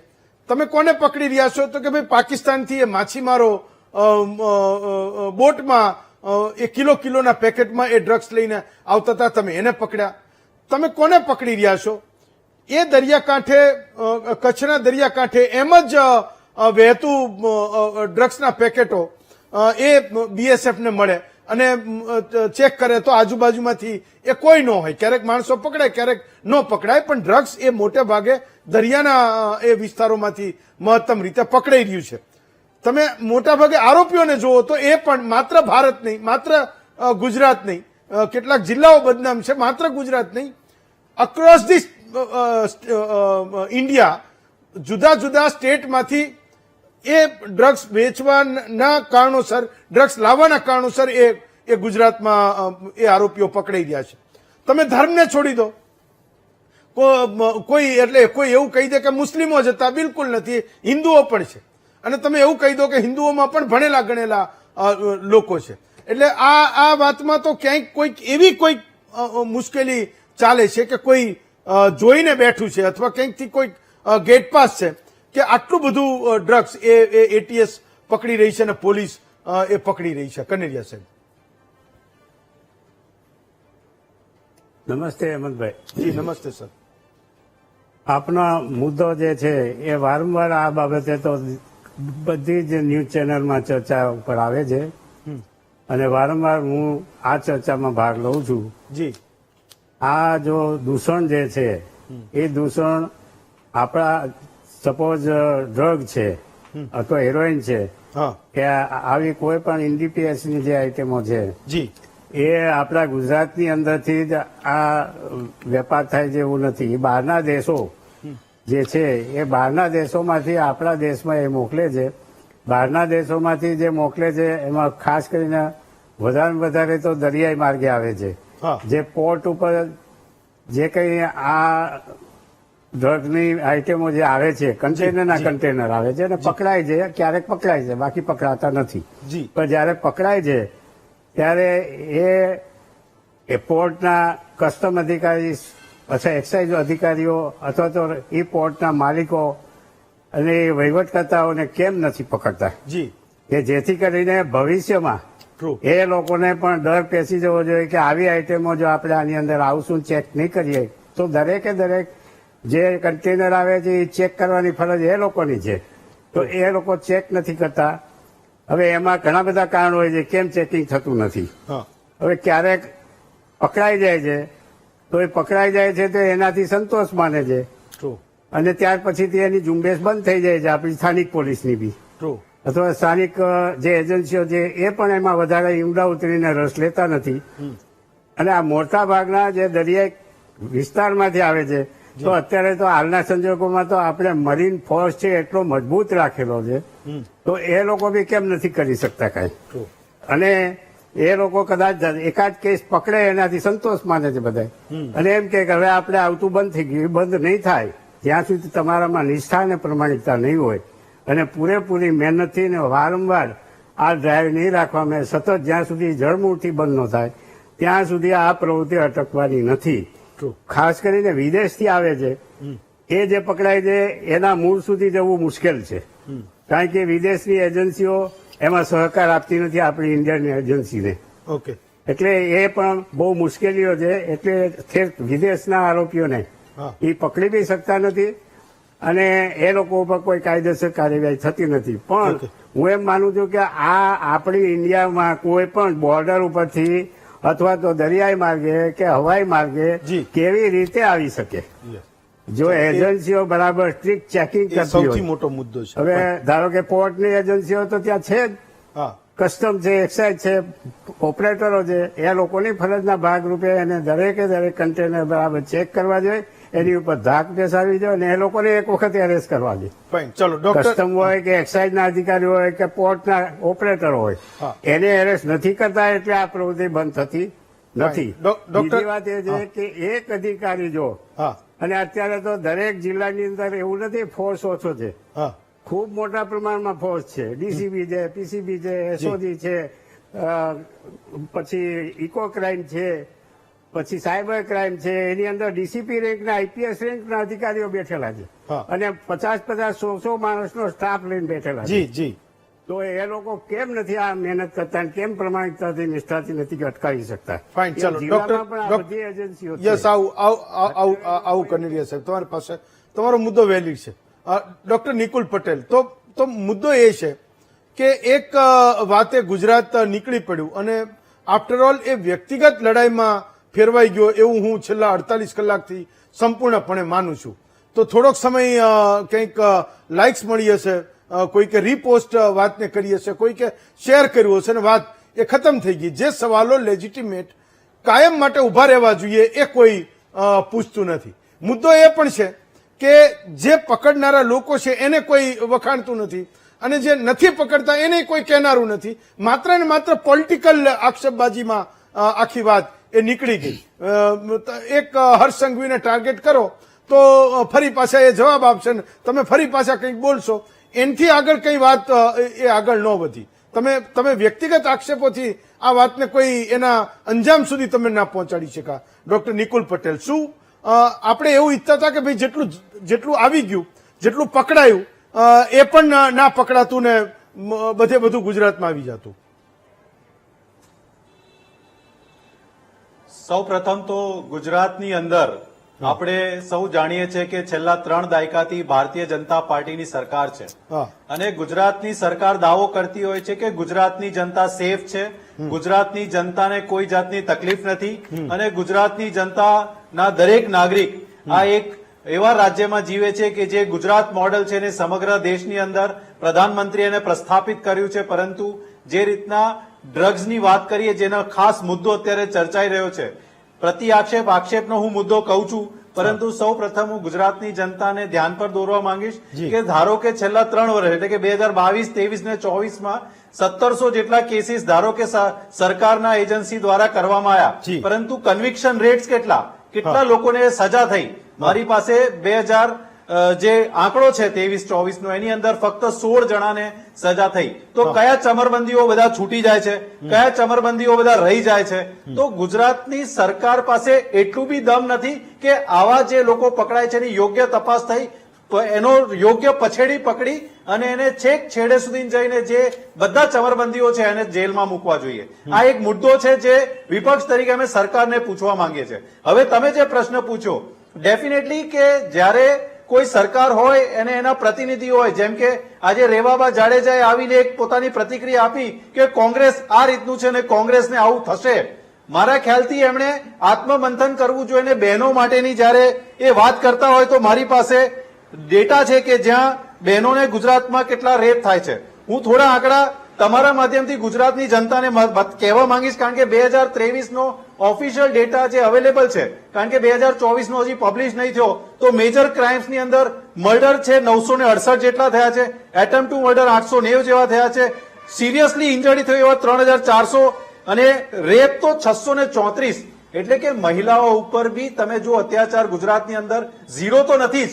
તમે કોને પકડી રહ્યા છો તો કે ભાઈ પાકિસ્તાનથી એ માછીમારો બોટમાં એ કિલોના પેકેટમાં એ ડ્રગ્સ લઈને આવતા હતા, તમે એને પકડ્યા. તમે કોને પકડી રહ્યા છો? એ દરિયાકાંઠે, કચ્છના દરિયાકાંઠે એમ જ વહેતું ડ્રગ્સના પેકેટો એ બીએસએફને મળે અને ચેક કરે તો આજુબાજુમાંથી એ કોઈ ન હોય. ક્યારેક માણસો પકડાય, ક્યારેક ન પકડાય, પણ ડ્રગ્સ એ મોટે ભાગે દરિયાના એ વિસ્તારોમાંથી મહત્તમ રીતે પકડાઈ રહ્યું છે. તમે મોટા ભાગે આરોપીઓને જુઓ તો એ પણ માત્ર ભારત નહીં, માત્ર ગુજરાત નહીં, કેટલાક જિલ્લાઓ બદનામ છે, માત્ર ગુજરાત નહીં, અક્રોસ ધી ઇન્ડિયા જુદા જુદા સ્ટેટમાંથી એ ડ્રગ્સ વેચવાના કારણોસર, ડ્રગ્સ લાવવાના કારણોસર એ ગુજરાતમાં એ આરોપીઓ પકડાઈ રહ્યા છે. તમે ધર્મને છોડી દો, કોઈ એવું કહી દે કે મુસ્લિમો જ હતા, બિલકુલ નથી, હિન્દુઓ પણ છે. અને તમે એવું કહી દો કે હિન્દુઓમાં પણ ભણેલા ગણેલા લોકો છે. એટલે આ વાતમાં તો ક્યાંક કોઈક એવી કોઈક મુશ્કેલી ચાલે છે કે કોઈ જોઈને બેઠું છે અથવા ક્યાંકથી કોઈક ગેટ પાસ છે કે આટલું બધું ડ્રગ્સ એ એટીએસ પકડી રહી છે અને પોલીસ એ પકડી રહી છે. કનેરિયા સાહેબ. નમસ્તે હેમંતભાઈ. જી નમસ્તે સર. આપનો મુદ્દો જે છે એ વારંવાર આ બાબતે તો બધી જ ન્યૂઝ ચેનલમાં ચર્ચા ઉપર આવે છે અને વારંવાર હું આ ચર્ચામાં ભાગ લઉં છું. જી. આ જો દૂષણ જે છે એ દૂષણ આપણા સપોઝ ડ્રગ છે અથવા હેરોઇન છે કે આવી કોઈ પણ એનડીપીએસ ની જે આઈટમો છે જી એ આપણા ગુજરાતની અંદરથી જ આ વેપાર થાય છે એવું નથી. એ બહારના દેશો જે છે એ બહારના દેશોમાંથી આપણા દેશમાં એ મોકલે છે. બહારના દેશોમાંથી જે મોકલે છે એમાં ખાસ કરીને વધારે તો દરિયાઈ માર્ગે આવે છે. હા. જે પોર્ટ ઉપર જે કંઈ આ ડ્રગની આઈટમો જે આવે છે કન્ટેનરના કન્ટેનર આવે છે અને પકડાય છે, ક્યારેક પકડાય છે, બાકી પકડાતા નથી. જી. પણ જયારે પકડાય છે ત્યારે એ પોર્ટના કસ્ટમ અધિકારી અથવા એક્સાઇઝ અધિકારીઓ અથવા તો એ પોર્ટના માલિકો અને એ વહીવટકર્તાઓને કેમ નથી પકડતા જી. કે જેથી કરીને ભવિષ્યમાં ટ્રુ. એ લોકોને પણ ડર પેસી જવો જોઈએ કે આવી આઈટમો જો આપણે આની અંદર આવશું ચેક નહીં કરીએ તો દરેકે દરેક જે કન્ટેનર આવે છે એ ચેક કરવાની ફરજ એ લોકોની છે. તો એ લોકો ચેક નથી કરતા. હવે એમાં ઘણા બધા કારણો હોય છે કેમ ચેકિંગ થતું નથી. હા. હવે ક્યારેક પકડાઈ જાય છે તો એ પકડાઈ જાય છે તો એનાથી સંતોષ માને છે ટ્રુ. અને ત્યાર પછીથી એની ઝુંબેશ બંધ થઈ જાય છે આપણી સ્થાનિક પોલીસની બી ટ્રુ. અથવા સ્થાનિક જે એજન્સીઓ છે એ પણ એમાં વધારે ઈંડા ઉતરીને રસ લેતા નથી. અને આ મોટા ભાગના જે દરિયાઈ વિસ્તારમાંથી આવે છે તો અત્યારે તો હાલના સંજોગોમાં તો આપણે મરીન ફોર્સ છે એટલો મજબૂત રાખેલો છે તો એ લોકો બી કેમ નથી કરી શકતા કાંઈ. ટ્રુ. અને એ લોકો કદાચ એકાદ કેસ પકડે એનાથી સંતોષ માને છે બધા અને એમ કે હવે આપણે આવતું બંધ થઈ ગયું. બંધ નહીં થાય ત્યાં સુધી તમારામાં નિષ્ઠા અને પ્રમાણિકતા નહીં હોય અને પૂરેપૂરી મહેનતથી ને વારંવાર આ ડ્રાઈવ નહીં રાખવામાં સતત જ્યાં સુધી જળમૂળથી બંધ ન થાય ત્યાં સુધી આ પ્રવૃત્તિ અટકવાની નથી. ખાસ કરીને વિદેશથી આવે છે એ જે પકડાય છે એના મૂળ સુધી જવું મુશ્કેલ છે કારણ કે વિદેશની એજન્સીઓ એમાં સહકાર આપતી નથી આપણી ઇન્ડિયન એજન્સીને. ઓકે. એટલે એ પણ બહુ મુશ્કેલીઓ છે. એટલે વિદેશના આરોપીઓને હા. એ પકડી બી શકતા નથી અને એ લોકો ઉપર કોઈ કાયદેસર કાર્યવાહી થતી નથી. પણ ઓકે. હું એમ માનું છું કે આ આપણી ઇન્ડિયામાં કોઈ પણ બોર્ડર ઉપરથી અથવા તો દરિયાઈ માર્ગે કે હવાઈ માર્ગે જી. કેવી રીતે આવી શકે જો એજન્સીઓ બરાબર સ્ટ્રિક્ટ ચેકિંગ એ કરતી સૌથી હોય. મોટો મુદ્દો છે. હવે ધારો કે પોર્ટની એજન્સીઓ તો ત્યાં છે જ, હા. કસ્ટમ છે, એક્સાઇઝ છે, ઓપરેટરો છે, એ લોકોની ફરજના ભાગરૂપે એને દરેકે દરેક કન્ટેનર બરાબર ચેક કરવા જોઈએ, એની ઉપર ધાક બેસાડવી જોઈએ અને એ લોકોને એક વખત એરેસ્ટ કરવા જોઈએ. ફાઇન. ચલો ડોક્ટર. કસ્ટમ હોય કે એક્સાઇઝના અધિકારી હોય કે પોર્ટના ઓપરેટર હોય હા. એને એરેસ્ટ નથી કરતા એટલે આ પ્રવૃત્તિ બંધ થતી નથી. ડોક્ટર. બીજી વાત એ છે કે એક અધિકારી જો હા. અને અત્યારે તો દરેક જિલ્લાની અંદર એવું નથી ફોર્સ ઓછો છે, હા. ખૂબ મોટા પ્રમાણમાં ફોર્સ છે. ડીસીબી છે, પીસીબી છે, એસઓજી છે, પછી ઇકો ક્રાઇમ છે, પછી સાયબર ક્રાઇમ છે. એની અંદર ડીસીપી રેન્કના આઈપીએસ રેન્કના અધિકારીઓ બેઠેલા છે હા. અને 50-50, 100 માણસનો સ્ટાફ લઈને બેઠેલા છે. જી. જી. તો એ લોકો કેમ નથી આ મહેનત કરતા અને કેમ પ્રમાણિકતાથી નિષ્ઠાથી નથી અટકાવી શકતા? ફાઇન. એ ચલો જિલ્લામાં પણ આ ડોક્ટર. બધી એજન્સીઓ છે. યસ. આવું કનેરિયા સાહેબ તમારી પાસે તમારો મુદ્દો વેલિડ છે. ડોક્ટર નિકુલ પટેલ, તો મુદ્દો એ છે કે એક વાતે ગુજરાત નીકળી પડ્યું અને આફ્ટર ઓલ એ વ્યક્તિગત લડાઈમાં ફેરવાઈ ગયો એવું હું છેલ્લા 48 કલાકથી સંપૂર્ણપણે માનું છું. તો થોડોક સમય કંઈક લાઇક્સ મળી હશે, કોઈકે રીપોસ્ટ વાતને કરી હશે, કોઈકે શેર કર્યું હશે અને વાત એ ખતમ થઈ ગઈ. જે સવાલો લેજિટિમેટ કાયમ માટે ઉભા રહેવા જોઈએ એ કોઈ પૂછતું નથી. મુદ્દો એ પણ છે કે જે પકડનારા લોકો છે એને કોઈ વખાણતું નથી અને જે નથી પકડતા એને કોઈ કહેનારું નથી. માત્ર ને માત્ર પોલિટિકલ આક્ષેપબાજીમાં આખી વાત એ નીકળી ગઈ. એક હર્ષ સંઘવીને ટાર્ગેટ કરો તો ફરી પાછા એ જવાબ આપશે ને તમે ફરી પાછા કંઈક બોલશો. એનથી આગળ કઈ વાત એ આગળ ન વધી. તમે વ્યક્તિગત આક્ષેપોથી આ વાતને કોઈ એના અંજામ સુધી તમે ના પહોંચાડી શકા. ડોક્ટર નિકુલ પટેલ, શું આપણે એવું ઈચ્છતા હતા કે ભાઈ જેટલું આવી ગયું, જેટલું પકડાયું એ પણ ના પકડાતું ને બધું ગુજરાતમાં આવી જતું? સૌ પ્રથમ તો ગુજરાતની અંદર આપણે સૌ જાણીએ છીએ કે છેલ્લા 3 દાયકાથી ભારતીય જનતા પાર્ટીની સરકાર છે અને ગુજરાતની સરકાર દાવો કરતી હોય છે કે ગુજરાતની જનતા સેફ છે, ગુજરાતની જનતાને કોઈ જાતની તકલીફ નથી અને ગુજરાતની જનતાના દરેક નાગરિક આ એક એવા રાજ્યમાં જીવે છે કે જે ગુજરાત મોડેલ છે ને સમગ્ર દેશની અંદર પ્રધાનમંત્રીએ એને પ્રસ્થાપિત કર્યું છે. પરંતુ જે રીતના ડ્રગ્સની વાત કરીએ, જેનો ખાસ મુદ્દો અત્યારે ચર્ચાઈ રહ્યો છે. પ્રતિ આક્ષેપનો હું મુદ્દો કહું છું, પરંતુ સૌ પ્રથમ હું ગુજરાતની જનતાને ધ્યાન પર દોરવા માંગીશ કે ધારો કે છેલ્લા 3 વર્ષ એટલે કે 2022, 23 ને 24માં 1700 જેટલા કેસીસ ધારો કે સરકારના એજન્સી દ્વારા કરવામાં આવ્યા, પરંતુ કન્વિક્શન રેટ્સ કેટલા લોકોને સજા થઈ? મારી પાસે 2000 જે આંકડો છે 23-24 નો, એની અંદર ફક્ત 16 જણાને સજા થઈ. તો કયા ચમરબંધીઓ બધા છૂટી જાય છે, કયા ચમરબંધીઓ બધા રહી જાય છે? તો ગુજરાતની સરકાર પાસે એટલું બી દમ નથી કે આવા જે લોકો પકડાય છે એની યોગ્ય તપાસ થઈ, એનો યોગ્ય પછેડી પકડી અને એને છેક છેડે સુધી જઈને જે બધા ચમરબંધીઓ છે એને જેલમાં મૂકવા જોઈએ. આ એક મુદ્દો છે જે વિપક્ષ તરીકે અમે સરકારને પૂછવા માંગીએ છીએ. હવે તમે જે પ્રશ્ન પૂછ્યો, ડેફિનેટલી કે જ્યારે કોઈ સરકાર હોય અને એના પ્રતિનિધિ હોય, જેમ કે આજે રેવાબા જાડેજાએ આવીને એક પોતાની પ્રતિક્રિયા આપી કે કોંગ્રેસ આ રીતનું છે અને કોંગ્રેસને આવું થશે. મારા ખ્યાલથી એમણે આત્મમંથન કરવું જોઈએ અને બહેનો માટેની જ્યારે એ વાત કરતા હોય તો મારી પાસે ડેટા છે કે જ્યાં બહેનોને ગુજરાતમાં કેટલા રેપ થાય છે. હું થોડા આંકડા તમારા માધ્યમથી ગુજરાતની જનતાને કહેવા માંગીશ, કારણ કે 2023નો ઓફિશિયલ ડેટા જે અવેલેબલ છે, કારણ કે 2024નો હજી પબ્લિશ નહીં થયો, તો મેજર ક્રાઇમ્સની અંદર મર્ડર છે 968 જેટલા થયા છે, એટેમ્પ ટુ મર્ડર 890 જેવા થયા છે, સિરિયસલી ઇન્જરી થયું એવા 3400 અને રેપ તો 634. એટલે કે મહિલાઓ ઉપર બી તમે જો અત્યાચાર ગુજરાતની અંદર ઝીરો તો નથી જ.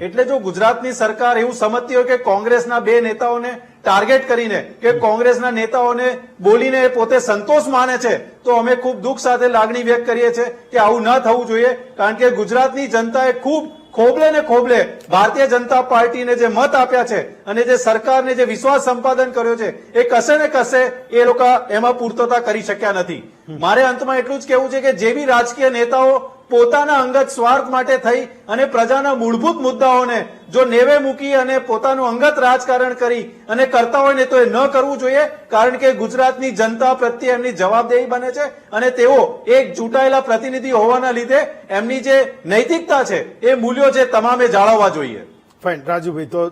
એટલે જો ગુજરાતની સરકાર એવું સમજતી હોય કે કોંગ્રેસના 2 નેતાઓને ટાર્ગેટ કરીને કે કોંગ્રેસના નેતાઓને બોલીને પોતે સંતોષ માને છે, તો અમે ખૂબ દુઃખ સાથે લાગણી વ્યક્ત કરીએ છીએ કે આવું ન થવું જોઈએ. કારણ કે ગુજરાતની જનતાએ ખૂબ ખોબલે ને ખોબલે ભારતીય જનતા પાર્ટીને જે મત આપ્યા છે અને જે સરકારને જે વિશ્વાસ સંપાદન કર્યો છે, એ કશે ને કશે એ લોકો એમાં પૂર્તતા કરી શક્યા નથી. મારે અંતમાં એટલું જ કહેવું છે કે જે બી રાજકીય નેતાઓ પોતાના અંગત સ્વાર્થ માટે થઈ અને પ્રજાના મૂળભૂત મુદ્દાઓને જો નેવે મૂકી અને પોતાનું અંગત રાજકારણ કરી અને કરતા હોય ને, તો એ ન કરવું જોઈએ. કારણ કે ગુજરાતની જનતા પ્રત્યે એમની જવાબદેહી બને છે અને તેઓ એક ચૂંટાયેલા પ્રતિનિધિ હોવાના લીધે એમની જે નૈતિકતા છે, એ મૂલ્યો છે, તમામે જાળવવા જોઈએ. ફાઇન રાજુભાઈ, તો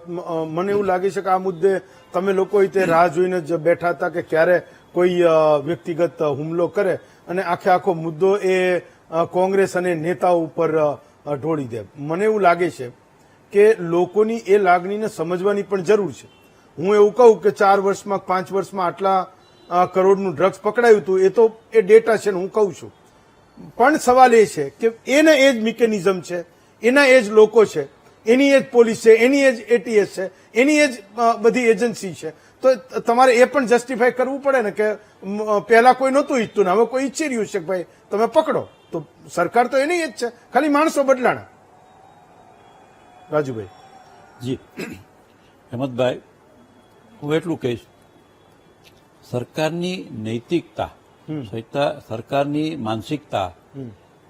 મને એવું લાગે છે કે આ મુદ્દે તમે લોકો તે રાહ જોઈને જ બેઠા હતા કે ક્યારે કોઈ વ્યક્તિગત હુમલો કરે અને આખો મુદ્દો એ કોંગ્રેસ અને નેતાઓ ઉપર ઢોળી દે. મને એવું લાગે છે કે લોકોની એ લાગણીને સમજવાની પણ જરૂર છે. હું એવું કહું કે 4 વર્ષમાં 5 વર્ષમાં આટલા કરોડનું ડ્રગ્સ પકડાયું હતું, એ તો એ ડેટા છે ને હું કહું છું, પણ સવાલ એ છે કે એના એ જ મિકેનિઝમ છે, એના એ જ લોકો છે, એની એ જ પોલીસ છે, એની એ જ એટીએસ છે, એની એ જ બધી એજન્સી છે. તો તમારે એ પણ જસ્ટિફાય કરવું પડે ને કે પહેલા કોઈ નહોતું ઈચ્છતું ને હવે કોઈ ઈચ્છી રહ્યું છે કે ભાઈ તમે પકડો. તો સરકાર તો એની જ છે, ખાલી માણસો બદલાણા. રાજુભાઈ. જી હેમંતભાઈ, હું એટલું કહીશ, સરકારની નૈતિકતા, સરકારની માનસિકતા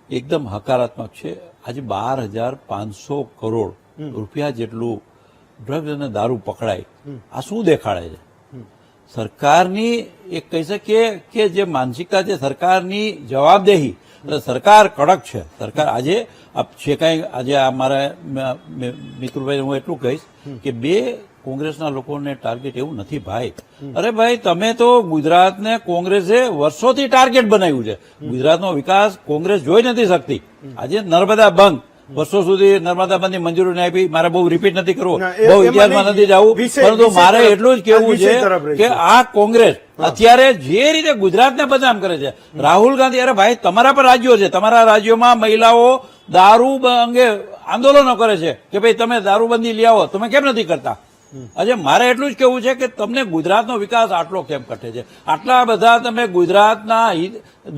એકદમ હકારાત્મક છે. આજે 12,500 કરોડ રૂપિયા જેટલું ડ્રગ્સ અને દારૂ પકડાય, આ શું દેખાડે છે? સરકારની એક કહી શકીએ કે જે માનસિકતા છે, સરકારની જવાબદેહી, સરકાર કડક છે. સરકાર આજે છે કાંઈ, આજે મારા મિત્રભાઈ હું એટલું કહીશ કે 2 કોંગ્રેસના લોકોને ટાર્ગેટ એવું નથી ભાઈ. અરે ભાઈ, તમે તો ગુજરાતને કોંગ્રેસે વર્ષોથી ટાર્ગેટ બનાવ્યું છે. ગુજરાતનો વિકાસ કોંગ્રેસ જોઈ નથી શકતી. આજે નર્મદા બંધ, વર્ષો સુધી નર્મદા બંધની મંજૂરી નહીં આપી. મારે બહુ રિપીટ નથી કરવું, બહુ ઇતિહાસમાં નથી જવું, પરંતુ મારે એટલું જ કહેવું છે કે આ કોંગ્રેસ અત્યારે જે રીતે ગુજરાતને બદનામ કરે છે, રાહુલ ગાંધી, અરે ભાઈ તમારા પર રાજ્યો છે, તમારા રાજ્યોમાં મહિલાઓ દારૂ અંગે આંદોલનો કરે છે કે ભાઈ તમે દારૂબંધી લઈ આવો, તમે કેમ નથી કરતા? આજે મારે એટલું જ કહેવું છે કે તમને ગુજરાતનો વિકાસ આટલો કેમ ઘટે છે? આટલા બધા તમે ગુજરાતના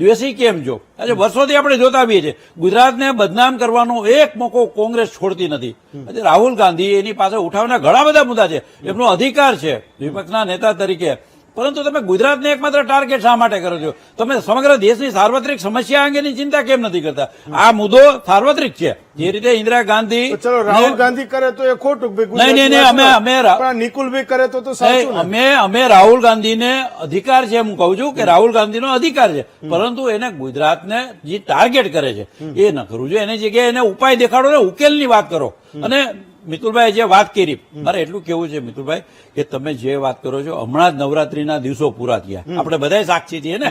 દ્વેષી કેમ છો? આજે વર્ષોથી આપણે જોતા આવીએ છીએ, ગુજરાતને બદનામ કરવાનો એક મોકો કોંગ્રેસ છોડતી નથી. આજે રાહુલ ગાંધી એની પાસે ઉઠાવવાના ઘણા બધા મુદ્દા છે, એમનો અધિકાર છે વિપક્ષના નેતા તરીકે, પરંતુ તમે ગુજરાતને એકમાત્ર ટાર્ગેટ શા માટે કરો છો? તમે સમગ્ર દેશની સાર્વત્રિક સમસ્યા અંગેની ચિંતા કેમ નથી કરતા? આ મુદ્દો સાર્વત્રિક છે. જે રીતે ઇન્દિરા ગાંધી, ચલો રાહુલ ગાંધી કરે તો એ ખોટું, નહીં, અમે નિકુલભાઈ કરે તો સાચું. અમે રાહુલ ગાંધીને અધિકાર છે, હું કહું છું કે રાહુલ ગાંધીનો અધિકાર છે, પરંતુ એને ગુજરાતને જે ટાર્ગેટ કરે છે એ ન કરવું જોઈએ. એની જગ્યાએ એને ઉપાય દેખાડો ને ઉકેલની વાત કરો. અને મિતુલભાઈ જે વાત કરી, મારે એટલું કેવું છે મિતુલભાઈ કે તમે જે વાત કરો છો, હમણાં જ નવરાત્રીના દિવસો પૂરા થયા, આપણે બધા સાક્ષી છીએ ને.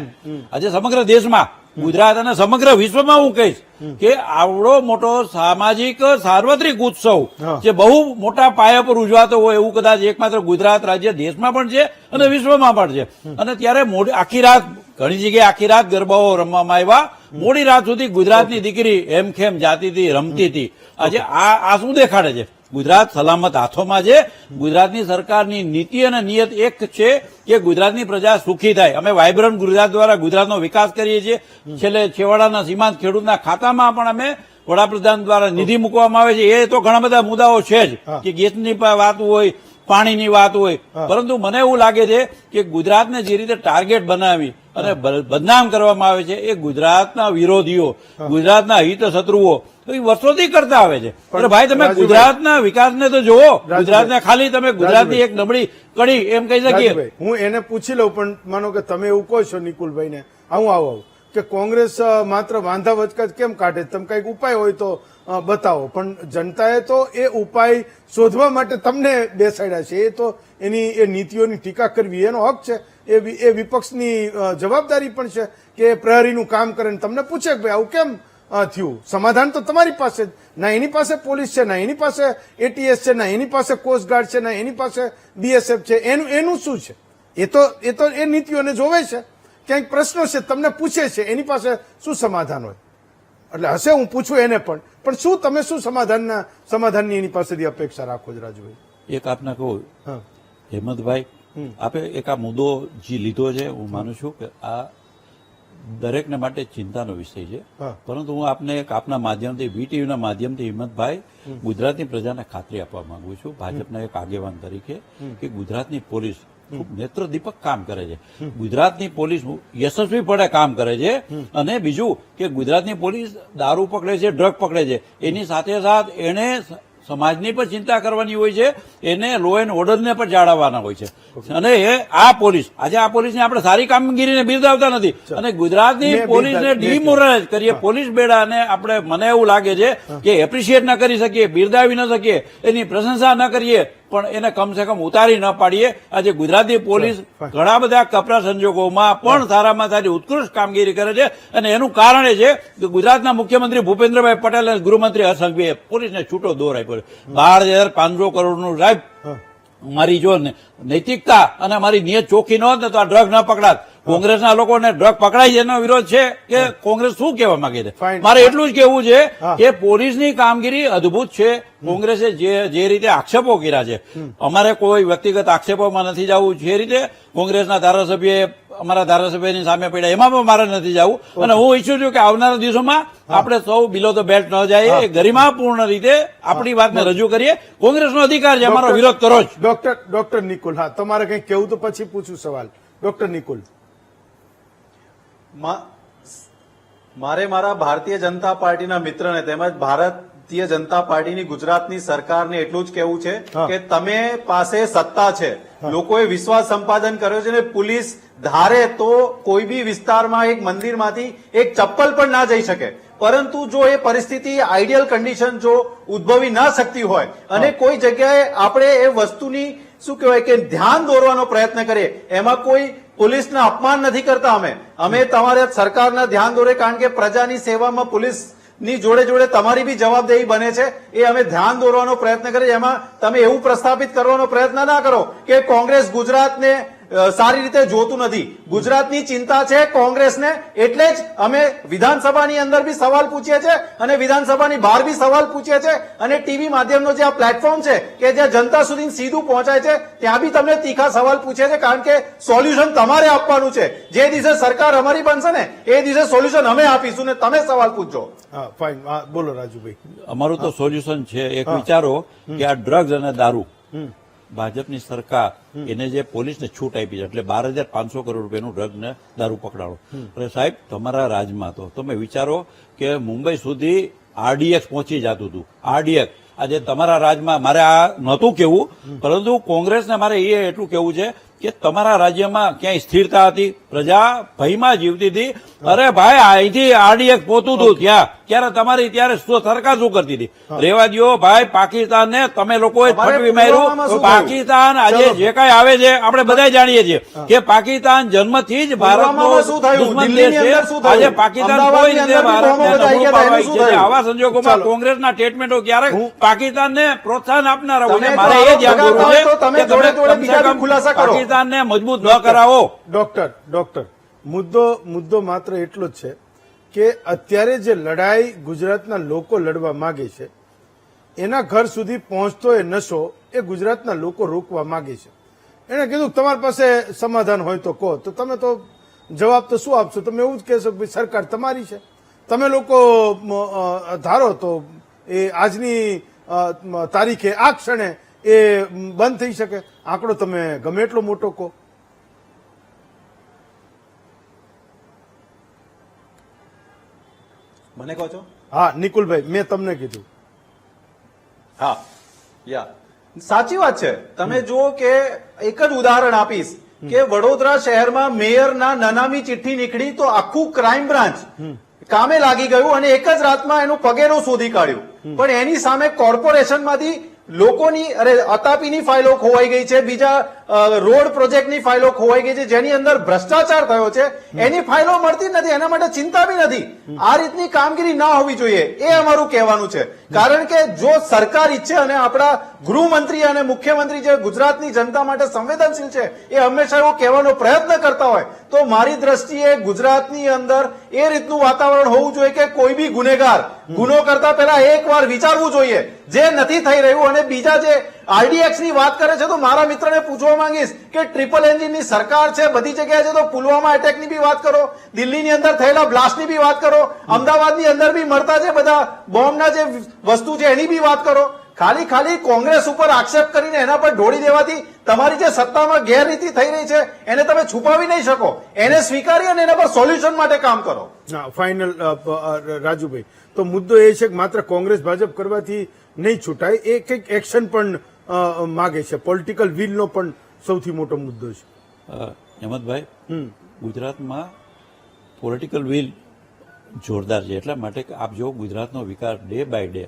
આજે સમગ્ર દેશમાં, ગુજરાત અને સમગ્ર વિશ્વમાં હું કહીશ કે આવડો મોટો સામાજિક સાર્વત્રિક ઉત્સવ જે બહુ મોટા પાયા પર ઉજવાતો હોય એવું કદાચ એકમાત્ર ગુજરાત રાજ્ય દેશમાં પણ છે અને વિશ્વમાં પણ છે. અને ત્યારે આખી રાત, ઘણી જગ્યાએ આખી રાત ગરબાઓ રમવામાં આવ્યા, મોડી રાત સુધી ગુજરાતની દીકરી હેમખેમ જાતી હતી, રમતી હતી. આજે આ શું દેખાડે છે? ગુજરાત સલામત હાથોમાં છે. ગુજરાતની સરકારની નીતિ અને નિયત એક છે કે ગુજરાતની પ્રજા સુખી થાય. અમે વાયબ્રન્ટ ગુજરાત દ્વારા ગુજરાતનો વિકાસ કરીએ છીએ. છેલ્લે છેવાડાના સીમાંત ખેડૂતના ખાતામાં પણ અમે વડાપ્રધાન દ્વારા નિધિ મૂકવામાં આવે છે. એ તો ઘણા બધા મુદ્દાઓ છે જ, કે ગેસની વાત હોય, પાણીની વાત હોય, પરંતુ મને એવું લાગે છે કે ગુજરાતને જે રીતે ટાર્ગેટ બનાવી અને બદનામ કરવામાં આવે છે, એ ગુજરાતના વિરોધીઓ, ગુજરાતના હિત શત્રુઓ વર્ષોથી કરતા આવે છે. અરે ભાઈ, તમે ગુજરાતના વિકાસને તો જુઓ. ગુજરાતને ખાલી તમે ગુજરાતની એક નબળી કડી એમ કહી શકીએ. હું એને પૂછી લઉં, પણ માનો કે તમે એવું કહો છો નિકુલભાઈને, આવું કે કોંગ્રેસ માત્ર વાંધા વચકા કેમ કાઢે, તમે કઈક ઉપાય હોય તો બતાવો. પણ જનતાએ તો એ ઉપાય શોધવા માટે તમને બેસાડ્યા છે. એ તો એની એ નીતિઓની ટીકા કરવી એનો હક છે, એ વિપક્ષની જવાબદારી પણ છે કે પ્રહરીનું કામ કરે ને તમને પૂછે કે ભાઈ આવું કેમ થયું. સમાધાન તો તમારી પાસે જ, ના એની પાસે પોલીસ છે, ના એની પાસે એટીએસ છે, ના એની પાસે કોસ્ટગાર્ડ છે, ના એની પાસે બીએસએફ છે. એનું શું છે? એ તો એ નીતિઓને જોવે છે. ક્યાંક પ્રશ્નો છે, તમને પૂછે છે, એની પાસે શું સમાધાન હોય? એટલે હશે, હું પૂછું એને પણ શું તમે શું સમાધાનની એની પાસેથી અપેક્ષા રાખો છો રાજુભાઈ? એક આપને કહું હેમંતભાઈ, આપે એક આ મુદ્દો જે લીધો છે, હું માનું છું કે આ દરેકને માટે ચિંતાનો વિષય છે. પરંતુ હું આપને એક આપના માધ્યમથી, વીટીવીના માધ્યમથી હિંમતભાઈ, ગુજરાતની પ્રજાને ખાતરી આપવા માંગુ છું, ભાજપના એક આગેવાન તરીકે, કે ગુજરાતની પોલીસ ખૂબ નેત્રદીપક કામ કરે છે. ગુજરાતની પોલીસ યશસ્વીપણે કામ કરે છે. અને બીજું કે ગુજરાતની પોલીસ દારૂ પકડે છે, ડ્રગ પકડે છે, એની સાથે સાથ એને સમાજની પણ ચિંતા કરવાની હોય છે, એને લો એન્ડ ઓર્ડરને પણ જાળવવાના હોય છે. અને આ પોલીસ, આજે આ પોલીસને આપણે સારી કામગીરીને બિરદાવતા નથી અને ગુજરાતની પોલીસને ડિમોરલાઇઝ કરીએ, પોલીસ બેડાને આપણે, મને એવું લાગે છે કે એપ્રિશિએટ ન કરી શકીએ, બિરદાવી ન શકીએ, એની પ્રશંસા ન કરીએ, પણ એને કમસે કમ ઉતારી ન પાડીએ. આજે ગુજરાતની પોલીસ ઘણા બધા કપરા સંજોગોમાં પણ સારામાં સારી ઉત્કૃષ્ટ કામગીરી કરે છે. અને એનું કારણ એ છે કે ગુજરાતના મુખ્યમંત્રી ભૂપેન્દ્રભાઈ પટેલ અને ગૃહમંત્રી હર્ષ સંઘવીએ પોલીસને છૂટો દોર આપ્યો. 12,500 કરોડનું સાહેબ, મારી જો નૈતિકતા અને મારી નિયત ચોખ્ખી ન હોત ને તો આ ડ્રગ ન પકડાત. કોંગ્રેસના લોકોને ડ્રગ પકડાય છે એનો વિરોધ છે કે કોંગ્રેસ શું કહેવા માંગે છે? મારે એટલું જ કહેવું છે કે પોલીસની કામગીરી અદભુત છે. કોંગ્રેસે જે રીતે આક્ષેપો કર્યા છે, અમારે કોઈ વ્યક્તિગત આક્ષેપોમાં નથી જવું. જે રીતે કોંગ્રેસના ધારાસભ્યએ અમારા ધારાસભ્યની સામે પડ્યા, એમાં પણ મારે નથી જવું. અને હું ઈચ્છું છું કે આવનારા દિવસોમાં આપણે સૌ બિલો ધ બેલ્ટ ન જાય, એ ગરિમાપૂર્ણ રીતે આપણી વાતને રજૂ કરીએ. કોંગ્રેસનો અધિકાર છે અમારો વિરોધ કરો જ. ડોક્ટર નિકુલ, હા, તમારે કંઈક કેવું તો પછી પૂછું સવાલ. ડોક્ટર નિકુલ, મારે મારા ભારતીય જનતા પાર્ટીના મિત્રને તેમજ ભારતીય જનતા પાર્ટીની ગુજરાતની સરકારને એટલું જ કહેવું છે કે તમે પાસે સત્તા છે, લોકોએ વિશ્વાસ સંપાદન કર્યો છે, ને પોલીસ ધારે તો કોઈ બી વિસ્તારમાં એક મંદિરમાંથી એક ચપ્પલ પણ ના જઈ શકે. પરંતુ જો એ પરિસ્થિતિ આઈડિયલ કન્ડિશન જો ઉદ્ભવી ના શકતી હોય અને કોઈ જગ્યાએ આપણે એ વસ્તુની શું કહેવાય કે ધ્યાન દોરવાનો પ્રયત્ન કરીએ, એમાં કોઈ પોલીસના અપમાન નથી કરતા. અમે તમારે સરકારના ધ્યાન દોરે, કારણ કે પ્રજાની સેવામાં પોલીસની જોડે જોડે તમારી બી જવાબદારી બને છે, એ અમે ધ્યાન દોરવાનો પ્રયત્ન કરીએ. એમાં તમે એવું પ્રસ્થાપિત કરવાનો પ્રયત્ન ના કરો કે કોંગ્રેસ ગુજરાતને સારી રીતે જોતું નથી. ગુજરાતની ચિંતા છે કોંગ્રેસને, એટલે જ અમે વિધાનસભાની અંદર બી સવાલ પૂછીએ છીએ અને વિધાનસભાની બહાર બી સવાલ પૂછીએ છીએ. અને ટીવી માધ્યમનો જે આ પ્લેટફોર્મ છે કે જ્યાં જનતા સુધી સીધું પહોંચાય છે, ત્યાં બી તમને તીખા સવાલ પૂછીએ છીએ, કારણ કે સોલ્યુશન તમારે આપવાનું છે. જે દિવસે સરકાર અમારી બનશે ને એ દિવસે સોલ્યુશન અમે આપીશું ને તમે સવાલ પૂછજો. હા, ફાઇન. બોલો રાજુભાઈ. અમારું તો સોલ્યુશન છે. એક વિચારો કે આ ડ્રગ્સ અને દારૂ, ભાજપની સરકાર એને જે પોલીસને છૂટ આપી છે, એટલે 12,500 કરોડ રૂપિયાનું ડ્રગ ને દારૂ પકડાડો. અરે સાહેબ, તમારા રાજમાં તો તમે વિચારો કે મુંબઈ સુધી આરડીએક્સ પહોંચી જતું હતું. આરડીએક્સ આજે તમારા રાજમાં, મારે આ નહોતું કેવું, પરંતુ કોંગ્રેસને મારે એ એટલું કેવું છે કે તમારા રાજ્યમાં ક્યાંય સ્થિરતા હતી, પ્રજા ભયમાં જીવતી હતી. અરે ભાઈ, અહીંથી આરડીએક્સ પહોંચતું હતું ત્યાં ત્યારે તમારી ત્યારે સરકાર શું કરતી હતી? રેવા દો ભાઈ, પાકિસ્તાનને તમે લોકોએ ફટવી માર્યું. પાકિસ્તાન આજે જે કઈ આવે છે આપણે બધા જાણીએ છીએ કે પાકિસ્તાન જન્મથી જ ભારતનો દુશ્મન દેશ છે. આજે પાકિસ્તાન કોઈ રીતે ભારતને નબળું પાડવા ઈચ્છે છે. આવા સંજોગોમાં કોંગ્રેસના સ્ટેટમેન્ટો ક્યારેક પાકિસ્તાનને પ્રોત્સાહન આપનારા હોય. મારે એ ધ્યાન દોરવું છે કે તમે કમસે કમ પાકિસ્તાનને મજબૂત ન કરાવો. ડોક્ટર મુદ્દો માત્ર એટલો જ છે કે અત્યારે જે લડાઈ ગુજરાતના લોકો લડવા માંગે છે એના ઘર સુધી પહોંચતો એ નશો એ ગુજરાતના લોકો રોકવા માંગે છે. એને કીધું તમારી પાસે સમાધાન હોય તો કહો, તો તમે તો જવાબ તો શું આપશો? તમે એવું જ કહેશો કે સરકાર તમારી છે, તમે લોકો ધારો તો એ આજની તારીખે આ ક્ષણે એ બંધ થઈ શકે. આંકડો તમે ગમે એટલો મોટો કહો. મને કહો છો? હા નિકુલભાઈ, મેં તમને કીધું. હા, સાચી વાત છે. તમે જુઓ કે એક જ ઉદાહરણ આપીશ કે વડોદરા શહેરમાં મેયરના નનામી ચિઠ્ઠી નીકળી તો આખું ક્રાઇમ બ્રાન્ચ કામે લાગી ગયું અને એક જ રાતમાં એનું પગેરું શોધી કાઢ્યું. પણ એની સામે કોર્પોરેશનમાંથી લોકોની અતાપીની ફાઇલો ખોવાઈ ગઈ છે, બીજા રોડ પ્રોજેક્ટની ફાઇલો ખોવાઈ ગઈ છે, જેની અંદર ભ્રષ્ટાચાર થયો છે, એની ફાઇલો મળતી નથી. એના માટે ચિંતા બી નથી. આ રીતની કામગીરી ના હોવી જોઈએ, એ અમારું કહેવાનું છે. કારણ કે જો સરકાર ઈચ્છે અને આપણા ગૃહમંત્રી અને મુખ્યમંત્રી જે ગુજરાતની જનતા માટે સંવેદનશીલ છે એ હંમેશા એવો કહેવાનો પ્રયત્ન કરતા હોય તો મારી દ્રષ્ટિએ ગુજરાતની અંદર એ રીતનું વાતાવરણ હોવું જોઈએ કે કોઈ બી ગુનેગાર ગુનો કરતા પહેલા એકવાર વિચારવું જોઈએ, જે નથી થઈ રહ્યું. અને બીજા જે આરડીએક્સ ની વાત કરે છે તો મારા મિત્રને પૂછવા માંગીશ કે ટ્રિપલ એન્જિનની સરકાર છે, બધી જગ્યાએ છે, તો પુલવામા એટેકની બી વાત કરો, દિલ્હીની અંદર થયેલા બ્લાસ્ટની બી વાત કરો, અમદાવાદની અંદર બી મળતા છે બધા બોમ્બના જે વસ્તુ છે એની બી વાત કરો. ખાલી કોંગ્રેસ ઉપર આક્ષેપ કરીને એના પર ઢોળી દેવાથી તમારી જે સત્તામાં ગેરરીતિ થઈ રહી છે એને તમે છુપાવી નહીં શકો. એને સ્વીકારી અને એના પર સોલ્યુશન માટે કામ કરો. ફાઇનલ રાજુભાઈ, તો મુદ્દો એ છે કે માત્ર કોંગ્રેસ ભાજપ કરવાથી નહીં છૂટાય, એ કંઈક એક્શન પણ માગે છે. પોલિટિકલ વિલનો પણ સૌથી મોટો મુદ્દો છે. હેમંતભાઈ, ગુજરાતમાં પોલિટિકલ વિલ જોરદાર છે. એટલા માટે કે આપ જો ગુજરાતનો વિકાસ day by day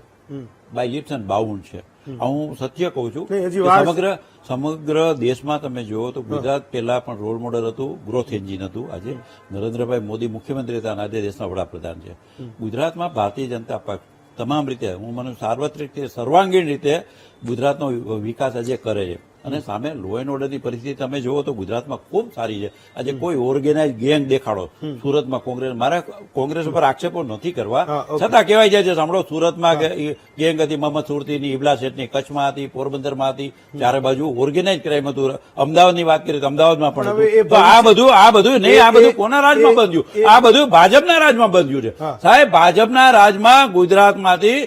by leaps and bound છે. હું સત્ય કહું છું કે સમગ્ર દેશમાં તમે જુઓ તો ગુજરાત પહેલા પણ રોલ મોડલ હતું, ગ્રોથ એન્જિન હતું. આજે નરેન્દ્રભાઈ મોદી મુખ્યમંત્રી હતા અને આજે દેશના વડાપ્રધાન છે. ગુજરાતમાં ભારતીય જનતા પક્ષ તમામ રીતે, હું મને સાર્વત્રિક રીતે, સર્વાંગીણ રીતે ગુજરાતનો વિકાસ આજે કરે છે. અને સામે લો એન્ડ ઓર્ડરની પરિસ્થિતિ તમે જુઓ તો ગુજરાતમાં ખૂબ સારી છે. આજે કોઈ ઓર્ગેનાઇઝ ગેંગ દેખાડો સુરતમાં કોંગ્રેસ, મારે કોંગ્રેસ ઉપર આક્ષેપો નથી કરવા, છતાં કહેવાય જાય છે સાંભળો, સુરતમાં ગેંગ હતી મોહમ્મદ સુરતીની, ઇબલા શેઠની, કચ્છમાં હતી, પોરબંદરમાં હતી, ચારે બાજુ ઓર્ગેનાઇઝ ક્રાઇમ હતું. અમદાવાદની વાત કરીએ તો અમદાવાદમાં પણ હતું. તો આ બધું નહીં, આ બધું કોના રાજમાં બંધ્યું? આ બધું ભાજપના રાજમાં બંધ્યું છે. સાહેબ, ભાજપના રાજમાં ગુજરાતમાંથી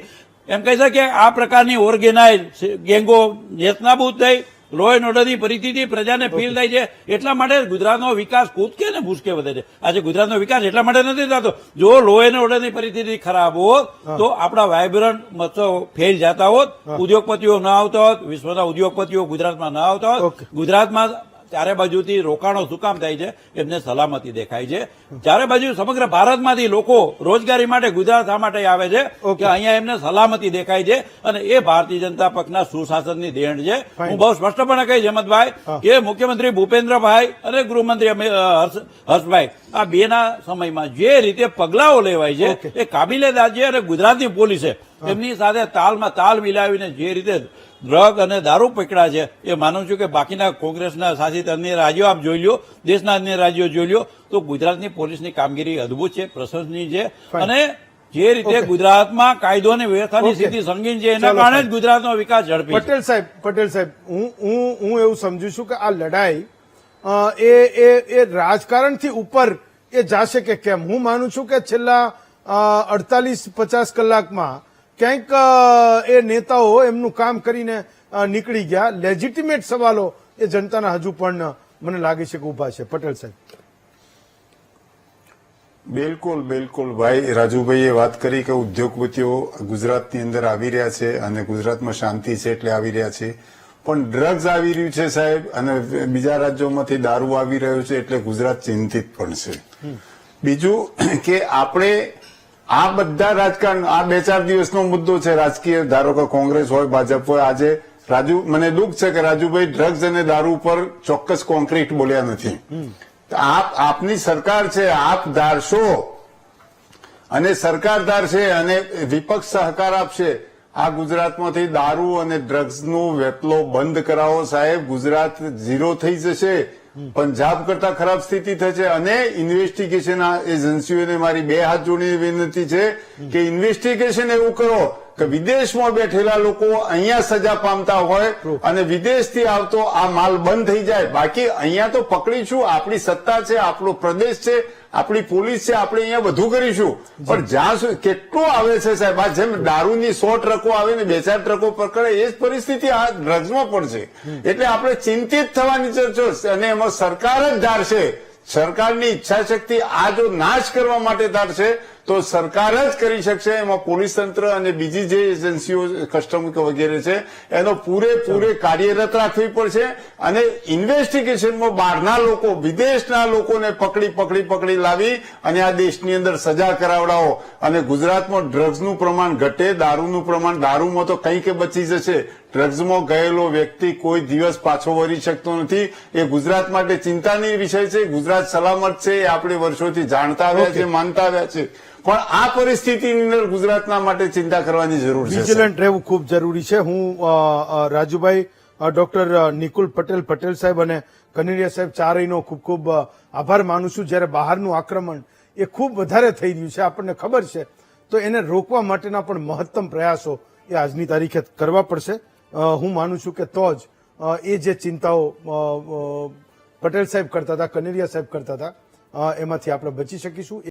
એમ કહી શકે આ પ્રકારની ઓર્ગેનાઇઝ ગેંગો નેતનાબૂદ થઈ, લો એન્ડ ઓર્ડરની પરિસ્થિતિ પ્રજાને ફીલ થાય છે. એટલા માટે ગુજરાતનો વિકાસ કૂદકે ને ભૂસકે વધે છે. આજે ગુજરાતનો વિકાસ એટલા માટે નથી થતો, જો લો એન્ડ ઓર્ડરની પરિસ્થિતિ ખરાબ હોત તો આપણા વાયબ્રન્ટ મહોત્સવ ફેલ જતા હોત, ઉદ્યોગપતિઓ ન આવતા હોત, વિશ્વના ઉદ્યોગપતિઓ ગુજરાતમાં ન આવતા હોત. ગુજરાતમાં ચારે બાજુથી રોકાણો શું કામ થાય છે? એમને સલામતી દેખાય છે. ચારે બાજુ સમગ્ર ભારતમાંથી લોકો રોજગારી માટે ગુજરાત શા માટે આવે છે કે અહીંયા એમને સલામતી દેખાય છે. અને એ ભારતીય જનતા પક્ષના સુશાસનની દેણ છે. હું બહુ સ્પષ્ટપણે કહીશ હેમંતભાઈ કે મુખ્યમંત્રી ભૂપેન્દ્રભાઈ અને ગૃહમંત્રી હર્ષભાઈ આ બેના સમયમાં જે રીતે પગલાઓ લેવાય છે એ કાબિલેદાર છે. અને ગુજરાતની પોલીસે એમની સાથે તાલમાં તાલ મિલાવીને જે રીતે ડ્રગ અને દારૂ પકડ્યા છે એ માનું છું કે બાકીના કોંગ્રેસના શાસિત અન્ય રાજ્યો આપ જોઈ લો, દેશના અન્ય રાજ્યો જોઈ લો તો ગુજરાતની પોલીસની કામગીરી અદભુત છે, પ્રશંસનીય છે. અને જે રીતે ગુજરાતમાં કાયદો અને વ્યવસ્થાની સ્થિતિ સંગીન છે એના કારણે જ ગુજરાતનો વિકાસ ઝડપી. પટેલ સાહેબ, હું એવું સમજુ છું કે આ લડાઈ એ રાજકારણથી ઉપર એ જાશે કે કેમ? હું માનું છું કે છેલ્લા 48-50 કલાકમાં ક્યાંક એ નેતાઓ એમનું કામ કરીને નીકળી ગયા. લેજિટિમેટ સવાલો એ જનતાના હજુ પણ મને લાગે છે કે ઉભા છે. પટેલ સાહેબ. બિલકુલ ભાઈ, રાજુભાઈએ વાત કરી કે ઉદ્યોગપતિઓ ગુજરાતની અંદર આવી રહ્યા છે અને ગુજરાતમાં શાંતિ છે એટલે આવી રહ્યા છે, પણ ડ્રગ્સ આવી રહ્યું છે સાહેબ, અને બીજા રાજ્યોમાંથી દારૂ આવી રહ્યો છે એટલે ગુજરાત ચિંતિત પણ છે. બીજું કે આપણે આ બધા રાજકારણ આ 2-4 દિવસનો મુદ્દો છે રાજકીય, ધારો કે કોંગ્રેસ હોય ભાજપ હોય. આજે મને દુઃખ છે કે રાજુભાઈ ડ્રગ્સ અને દારૂ પર ચોક્કસ કોન્ક્રીટ બોલ્યા નથી. આપની સરકાર છે, આપ ધારશો અને સરકાર ધારશે અને વિપક્ષ સહકાર આપશે. આ ગુજરાતમાંથી દારૂ અને ડ્રગ્સનો વેપલો બંધ કરાવો સાહેબ. ગુજરાત ઝીરો થઈ જશે, પંજાબ કરતા ખરાબ સ્થિતિ થશે. અને ઇન્વેસ્ટિગેશન એજન્સીઓને મારી 2 હાથ જોડીને વિનંતી છે કે ઇન્વેસ્ટિગેશન એવું કરો કે વિદેશમાં બેઠેલા લોકો અહીંયા સજા પામતા હોય અને વિદેશથી આવતો આ માલ બંધ થઈ જાય. બાકી અહીંયા તો પકડીશું, આપણી સત્તા છે, આપણો પ્રદેશ છે, આપણી પોલીસ છે, આપણે અહીંયા બધું કરીશું. પણ જ્યાં સુધી કેટલું આવે છે સાહેબ, આ જેમ દારૂની 100 ટ્રકો આવે ને 2-4 ટ્રકો પકડે એ જ પરિસ્થિતિ આ ડ્રગ્સમાં પડશે. એટલે આપણે ચિંતિત થવાની જરૂર છે અને એમાં સરકાર જ ધારશે. સરકારની ઈચ્છા શક્તિ આ જો નાશ કરવા માટે ધારશે તો સરકાર જ કરી શકશે. એમાં પોલીસ તંત્ર અને બીજી જે એજન્સીઓ કસ્ટમ વગેરે છે એનો પૂરેપૂરે કાર્યરત રાખવી પડશે. અને ઇન્વેસ્ટિગેશનમાં બહારના લોકો, વિદેશના લોકોને પકડી લાવી અને આ દેશની અંદર સજા કરાવડાવો અને ગુજરાતમાં ડ્રગ્સનું પ્રમાણ ઘટે, દારૂનું પ્રમાણ, દારૂમાં તો કંઈ કે બચી જશે, ડ્રગ્સમાં ગયેલો વ્યક્તિ કોઈ દિવસ પાછો વળી શકતો નથી. એ ગુજરાત માટે ચિંતાની વિષય છે. ગુજરાત સલામત છે એ આપણે વર્ષોથી જાણતા આવ્યા છે, માનતા આવ્યા છે. પણ આ પરિસ્થિતિની અંદર ગુજરાતના માટે ચિંતા કરવાની જરૂર છે. વિજિલન્ટ રહેવું ખૂબ જરૂરી છે. હું રાજુભાઈ, ડોક્ટર નિકુલ પટેલ સાહેબ અને કનેરિયા સાહેબ ચારેયનો ખૂબ ખૂબ આભાર માનું છું. જ્યારે બહારનું આક્રમણ એ ખૂબ વધારે થઈ રહ્યું છે, આપણને ખબર છે, તો એને રોકવા માટેના પણ મહત્તમ પ્રયાસો એ આજની તારીખે કરવા પડશે. હું માનું છું કે તો જ એ જે ચિંતાઓ પટેલ સાહેબ કરતા હતા, કનેરિયા સાહેબ કરતા હતા, એમાંથી આપણે બચી શકીશું.